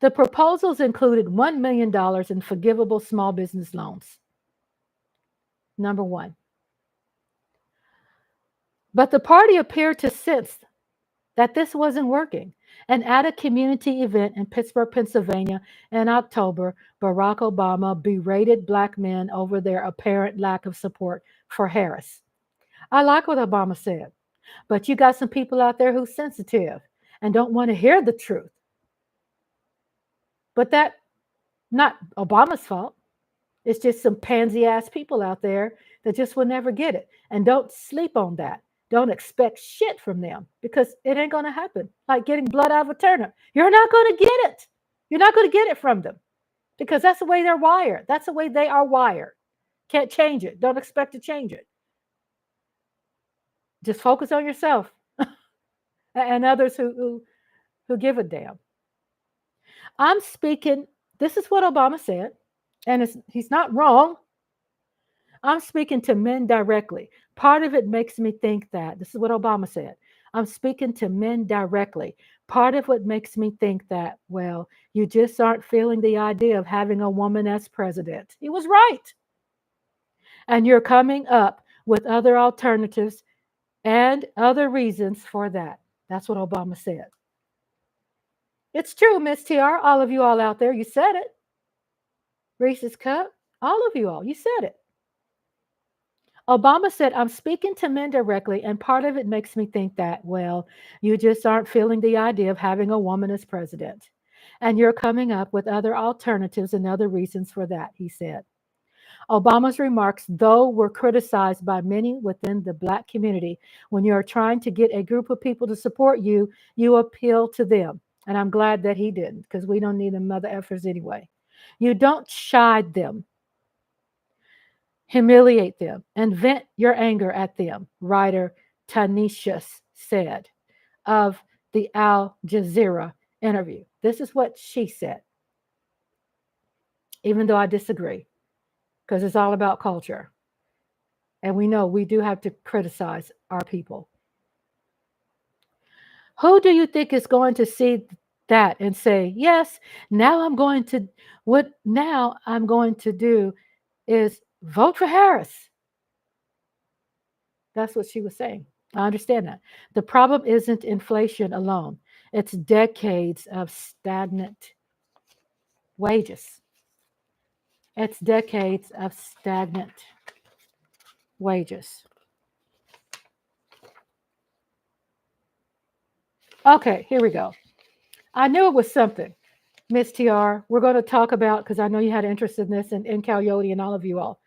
The proposals included $1 million in forgivable small business loans. Number one. But the party appeared to sense that this wasn't working. And at a community event in Pittsburgh, Pennsylvania in October, Barack Obama berated Black men over their apparent lack of support for Harris. I like what Obama said, but you got some people out there who's sensitive and don't want to hear the truth. But that not Obama's fault. It's just some pansy ass people out there that just will never get it. And don't sleep on that. Don't expect shit from them because it ain't going to happen. Like getting blood out of a turnip. You're not going to get it. You're not going to get it from them because that's the way they're wired. That's the way they are wired. Can't change it. Don't expect to change it. Just focus on yourself and others who give a damn. I'm speaking, this is what Obama said, and he's not wrong. I'm speaking to men directly. Part of it makes me think that, this is what Obama said. I'm speaking to men directly. Part of what makes me think that, well, you just aren't feeling the idea of having a woman as president. He was right. And you're coming up with other alternatives and other reasons for that. That's what Obama said. It's true, Miss TR, all of you all out there, you said it. Reese's Cup, all of you all, you said it. Obama said, I'm speaking to men directly, and part of it makes me think that, well, you just aren't feeling the idea of having a woman as president. And you're coming up with other alternatives and other reasons for that, he said. Obama's remarks, though, were criticized by many within the Black community. When you're trying to get a group of people to support you, you appeal to them. And I'm glad that he didn't, because we don't need them mother effers anyway. You don't chide them, humiliate them, and vent your anger at them, writer Tanisha said of the Al Jazeera interview. This is what she said, even though I disagree, because it's all about culture. And we know we do have to criticize our people. Who do you think is going to see that and say, yes, what now I'm going to do is vote for Harris? That's what she was saying. I understand that. The problem isn't inflation alone. It's decades of stagnant wages. It's decades of stagnant wages. Okay, here we go. I knew it was something. Miss TR, we're going to talk about, because I know you had interest in this and Coyote and all of you all.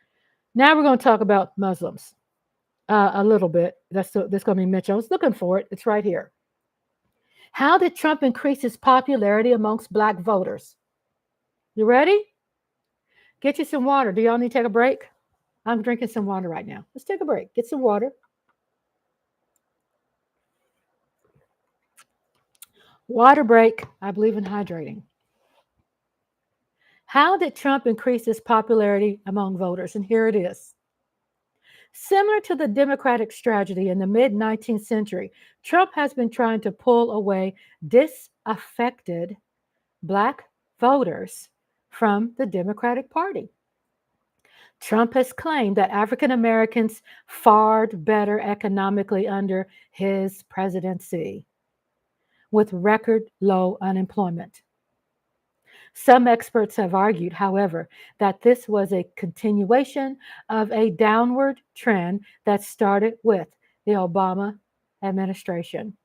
Now we're going to talk about Muslims a little bit. That's going to be mentioned. I was looking for it. It's right here. How did Trump increase his popularity amongst black voters? You ready? Get you some water. Do y'all need to take a break? I'm drinking some water right now. Let's take a break. Get some water. Water break. I believe in hydrating. How did Trump increase his popularity among voters? And here it is. Similar to the Democratic strategy in the mid 19th century, Trump has been trying to pull away disaffected black voters from the Democratic Party. Trump has claimed that African Americans fared better economically under his presidency, with record low unemployment. Some experts have argued, however, that this was a continuation of a downward trend that started with the Obama administration.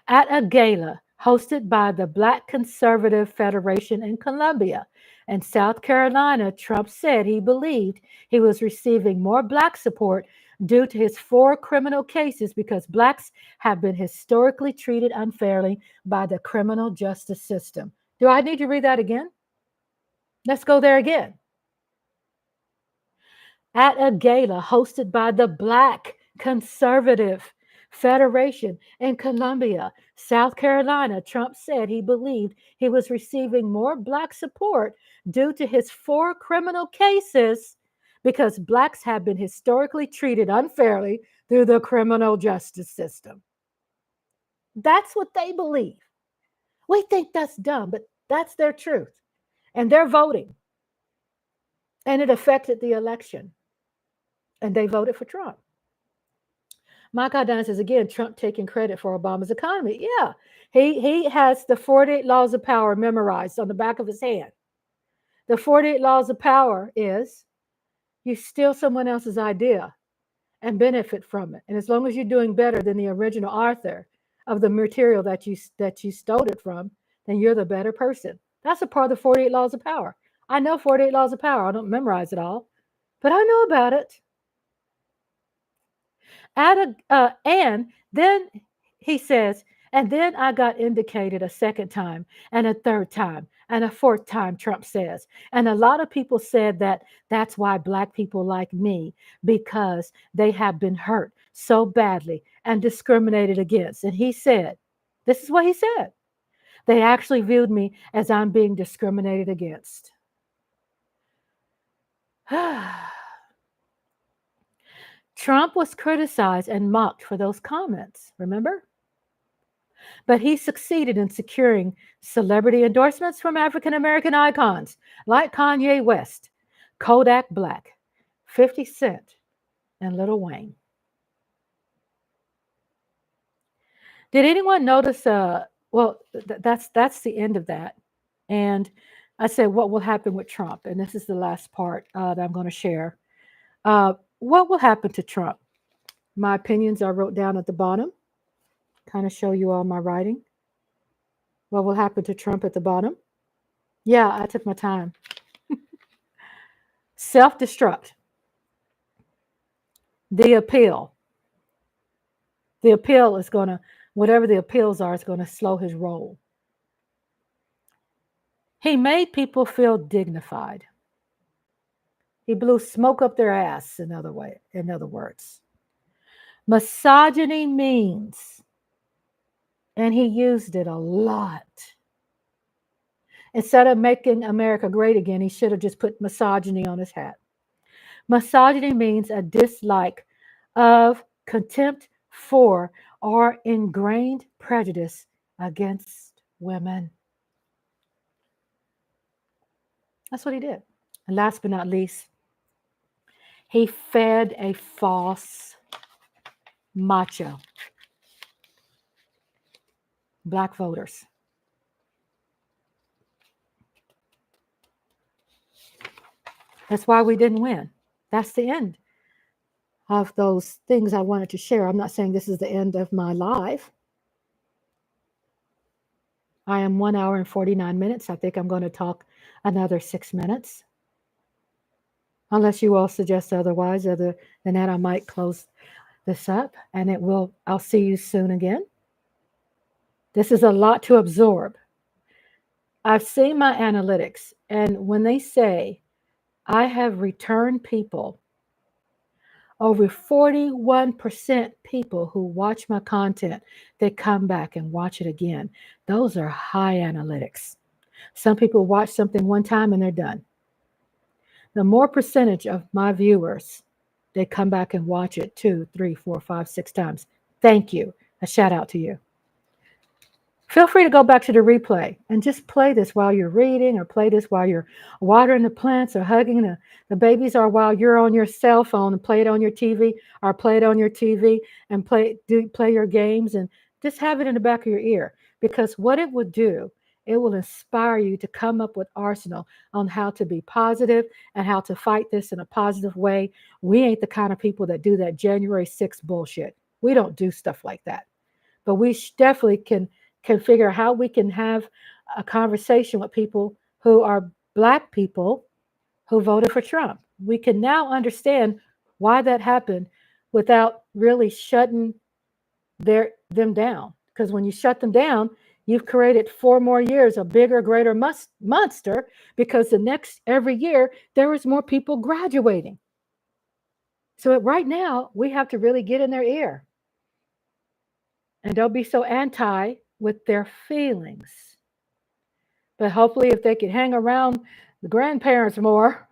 At a gala hosted by the Black Conservative Federation in Columbia and South Carolina, Trump said he believed he was receiving more black support due to his 4 criminal cases because blacks have been historically treated unfairly by the criminal justice system. Do I need to read that again? Let's go there again. At a gala hosted by the Black Conservative Federation in Columbia, South Carolina, Trump said he believed he was receiving more black support due to his 4 criminal cases because blacks have been historically treated unfairly through the criminal justice system. That's what they believe. We think that's dumb, but that's their truth. And they're voting. And it affected the election. And they voted for Trump. Michael Dunn says again, Trump taking credit for Obama's economy. Yeah, he has the 48 laws of power memorized on the back of his hand. The 48 laws of power is you steal someone else's idea and benefit from it. And as long as you're doing better than the original author of the material that you stole it from, then you're the better person. That's a part of the 48 laws of power. I know 48 laws of power. I don't memorize it all, but I know about it. And then he says, and then I got indicated a second time and a third time and a fourth time, Trump says. And a lot of people said that that's why black people like me, because they have been hurt so badly and discriminated against. And he said, this is what he said. They actually viewed me as I'm being discriminated against. Trump was criticized and mocked for those comments, remember? But he succeeded in securing celebrity endorsements from African American icons like Kanye West, Kodak Black, 50 Cent, and Lil Wayne. Did anyone notice? That's the end of that. And I said, what will happen with Trump? And this is the last part that I'm going to share. What will happen to Trump? My opinions I wrote down at the bottom. Kind of show you all my writing. What will happen to Trump at the bottom? Yeah, I took my time. Self-destruct. The appeal. The appeal is going to, whatever the appeals are, it's going to slow his roll. He made people feel dignified. He blew smoke up their ass, in other words. Misogyny means, and he used it a lot. Instead of making America great again, he should have just put misogyny on his hat. Misogyny means a dislike of, contempt for, or ingrained prejudice against women. That's what he did. And last but not least, he fed a false macho. Black voters. That's why we didn't win. That's the end of those things I wanted to share. I'm not saying this is the end of my live. I am 1 hour and 49 minutes. I think I'm going to talk another 6 minutes, unless you all suggest otherwise. Other than that, I might close this up and I'll see you soon again. This is a lot to absorb. I've seen my analytics, and when they say I have returned people, over 41% people who watch my content, they come back and watch it again. Those are high analytics. Some people watch something one time and they're done. The more percentage of my viewers, they come back and watch it 2, 3, 4, 5, 6 times. Thank you. A shout out to you. Feel free to go back to the replay and just play this while you're reading, or play this while you're watering the plants or hugging the babies, or while you're on your cell phone and play it on your TV, or play it on your TV and play your games, and just have it in the back of your ear. Because what it would do, it will inspire you to come up with arsenal on how to be positive and how to fight this in a positive way. We ain't the kind of people that do that January 6th bullshit. We don't do stuff like that. But we definitely can figure out how we can have a conversation with people who are Black people who voted for Trump. We can now understand why that happened without really shutting them down. Because when you shut them down, you've created 4 more years of bigger, greater monster, because every year there is more people graduating. So right now, we have to really get in their ear. And don't be so anti with their feelings. But hopefully, if they can hang around the grandparents more,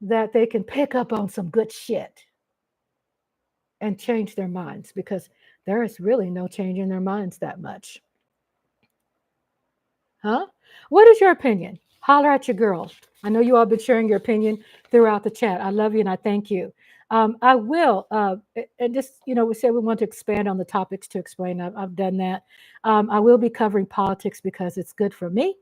that they can pick up on some good shit and change their minds, because there is really no changing their minds that much. Huh? What is your opinion? Holler at your girl. I know you all been sharing your opinion throughout the chat. I love you and I thank you. I will, and just, we said we want to expand on the topics to explain. I've done that. I will be covering politics because it's good for me.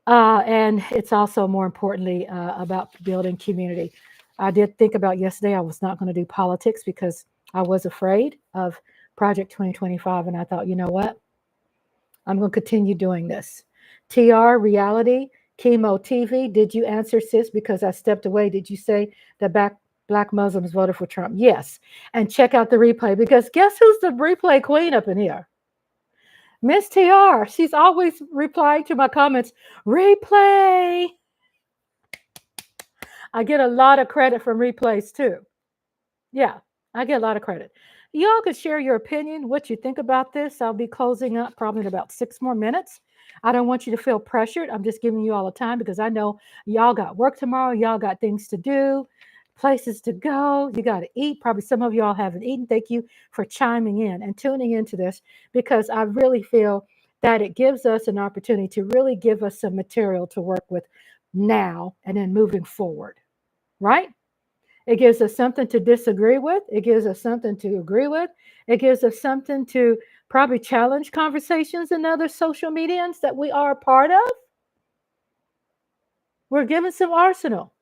And it's also, more importantly, about building community. I did think about yesterday, I was not going to do politics because I was afraid of Project 2025. And I thought, you know what? I'm going to continue doing this. TR, reality, chemo TV. Did you answer, sis? Because I stepped away. Did you say that Black Muslims voted for Trump? Yes. And check out the replay, because guess who's the replay queen up in here? Miss TR. She's always replying to my comments. Replay. I get a lot of credit from replays too. Yeah, I get a lot of credit. Y'all could share your opinion, what you think about this. I'll be closing up probably in about 6 more minutes. I don't want you to feel pressured. I'm just giving you all the time because I know y'all got work tomorrow. Y'all got things to do, places to go. You got to eat. Probably some of y'all haven't eaten. Thank you for chiming in and tuning into this, because I really feel that it gives us an opportunity to really give us some material to work with now and then moving forward, right? It gives us something to disagree with. It gives us something to agree with. It gives us something to probably challenge conversations in other social medians that we are a part of. We're given some arsenal.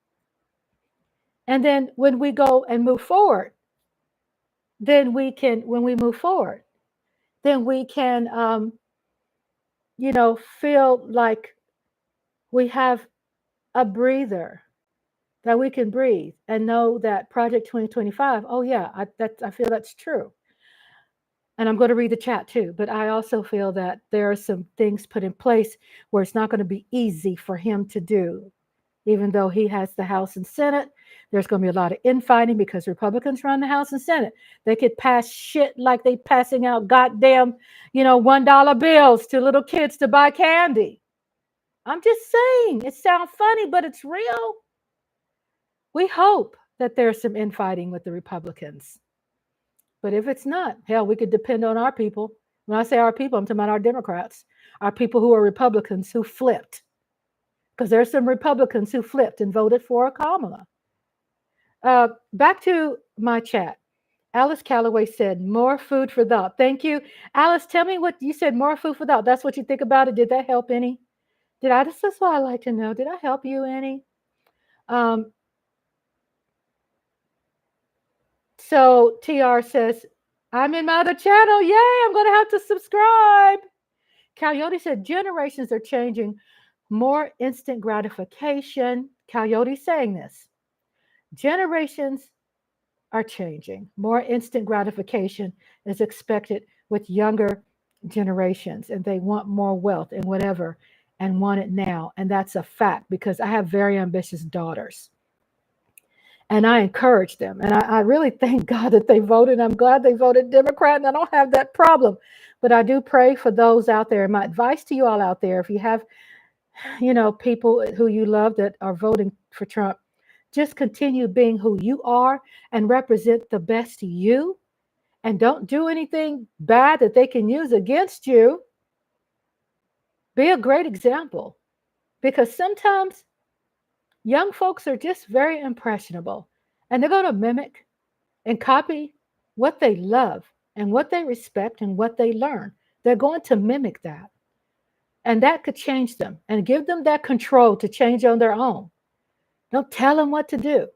And then when we go and move forward, then we can, feel like we have a breather, that we can breathe and know that Project 2025, oh yeah, I feel that's true. And I'm going to read the chat too, but I also feel that there are some things put in place where it's not going to be easy for him to do. Even though he has the House and Senate, there's going to be a lot of infighting because Republicans run the House and Senate. They could pass shit like they passing out goddamn, $1 bills to little kids to buy candy. I'm just saying, it sounds funny, but it's real. We hope that there's some infighting with the Republicans. But if it's not, hell, we could depend on our people. When I say our people, I'm talking about our Democrats, our people who are Republicans who flipped. Because there's some Republicans who flipped and voted for Kamala. Back to my chat. Alice Calloway said, more food for thought. Thank you. Alice, tell me what you said, more food for thought. That's what you think about it. Did that help any? This is what I like to know. Did I help you, Annie? Um, so TR says, I'm in my other channel. Yay, I'm going to have to subscribe. Coyote said, generations are changing. More instant gratification. Coyote saying this. Generations are changing. More instant gratification is expected with younger generations, and they want more wealth and whatever and want it now. And that's a fact because I have very ambitious daughters and I encourage them. And I really thank God that they voted. I'm glad they voted Democrat and I don't have that problem. But I do pray for those out there. And my advice to you all out there, if you have, people who you love that are voting for Trump, just continue being who you are and represent the best you and don't do anything bad that they can use against you. Be a great example because sometimes young folks are just very impressionable and they're going to mimic and copy what they love and what they respect and what they learn. They're going to mimic that. And that could change them and give them that control to change on their own. Don't tell them what to do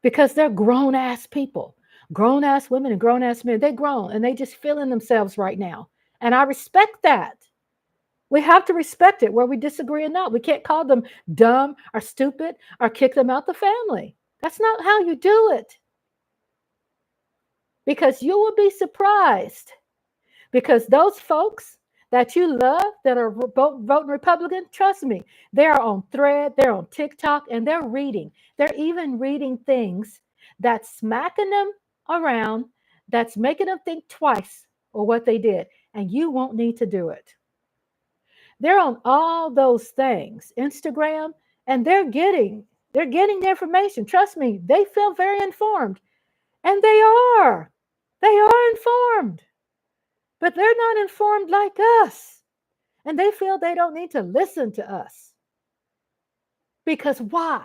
because they're grown ass people, grown ass women and grown ass men. They grown and they just feeling themselves right now. And I respect that. We have to respect it where we disagree or not. We can't call them dumb or stupid or kick them out the family. That's not how you do it. Because you will be surprised. Because those folks that you love that are voting Republican, trust me, they're on Thread, they're on TikTok, and they're reading. They're even reading things that's smacking them around, that's making them think twice or what they did. And you won't need to do it. They're on all those things, Instagram, and they're getting the information. Trust me, they feel very informed. And they are. They are informed. But they're not informed like us. And they feel they don't need to listen to us. Because why?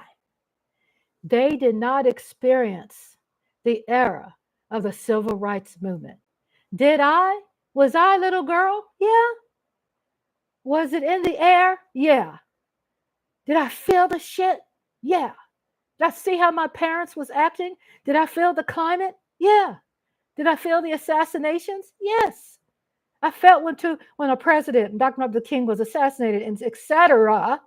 They did not experience the era of the civil rights movement. Did I? Was I a little girl? Yeah. Was it in the air? Yeah. Did I feel the shit? Yeah. Did I see how my parents was acting? Did I feel the climate? Yeah. Did I feel the assassinations? Yes. I felt when a president, Dr. Martin Luther King, was assassinated, and etc.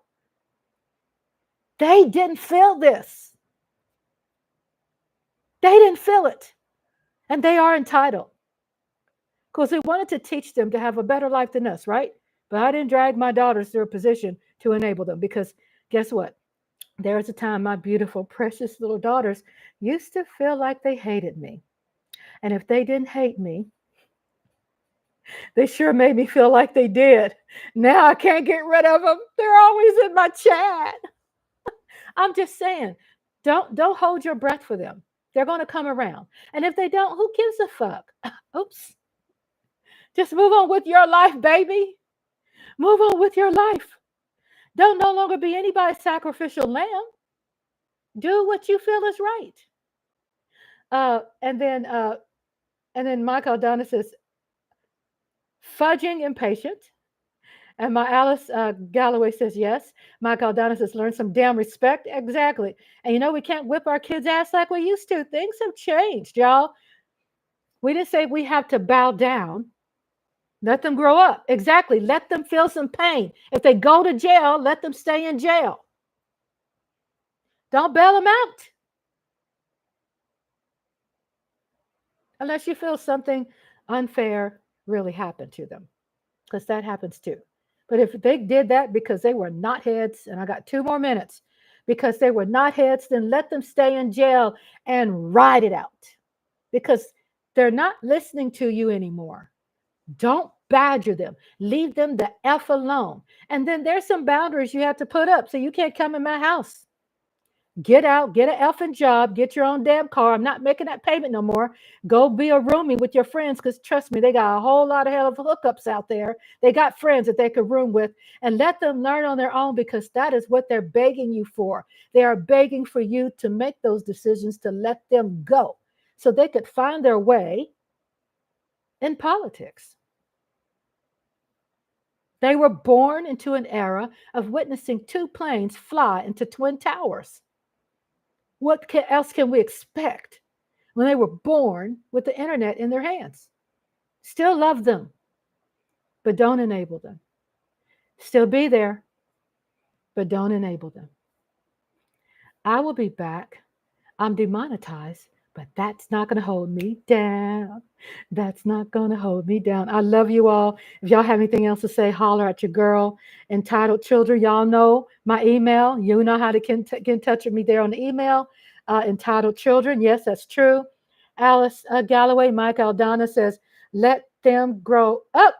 They didn't feel this. They didn't feel it. And they are entitled. Because we wanted to teach them to have a better life than us, right? But I didn't drag my daughters to a position to enable them because guess what? There was a time my beautiful, precious little daughters used to feel like they hated me. And if they didn't hate me, they sure made me feel like they did. Now I can't get rid of them. They're always in my chat. I'm just saying, don't hold your breath for them. They're going to come around. And if they don't, who gives a fuck? Oops. Just move on with your life, baby. Move on with your life. Don't no longer be anybody's sacrificial lamb. Do what you feel is right. Uh, and then uh, and then Michael Donna says, fudging impatient. And my Alice Galloway says, yes. Mike Aldana says, learn some damn respect. Exactly. And we can't whip our kids' ass like we used to. Things have changed, y'all. We didn't say we have to bow down. Let them grow up. Exactly. Let them feel some pain. If they go to jail, let them stay in jail. Don't bail them out. Unless you feel something unfair really happened to them. Because that happens too. But if they did that because they were knotheads, and I got 2 more minutes, because they were knotheads, then let them stay in jail and ride it out. Because they're not listening to you anymore. Don't badger them. Leave them the F alone. And then there's some boundaries you have to put up. So you can't come in my house. Get out, get an effing job, get your own damn car. I'm not making that payment no more. Go be a roomie with your friends because trust me, they got a whole lot of hell of hookups out there. They got friends that they could room with and let them learn on their own because that is what they're begging you for. They are begging for you to make those decisions to let them go so they could find their way in politics. They were born into an era of witnessing two planes fly into twin towers. Else can we expect when they were born with the internet in their hands? Still love them, but don't enable them. Still be there, but don't enable them. I will be back. I'm demonetized, but that's not going to hold me down. That's not going to hold me down. I love you all. If y'all have anything else to say, holler at your girl. Entitled Children, y'all know my email. You know how to get in touch with me there on the email. Entitled Children. Yes, that's true. Alice Galloway, Mike Aldana says, let them grow up.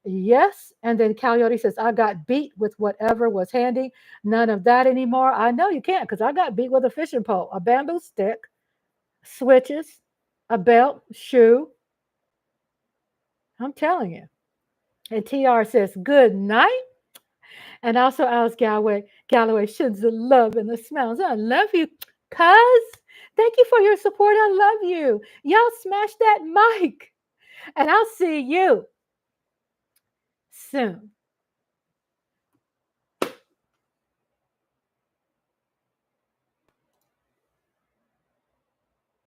Yes. And then Coyote says, I got beat with whatever was handy. None of that anymore. I know you can't because I got beat with a fishing pole, a bamboo stick, switches, a belt, shoe. I'm telling you. And TR says, good night. And also Alice Galloway sends the love and the smiles. I love you, cuz. Thank you for your support. I love you. Y'all smash that mic. And I'll see you soon.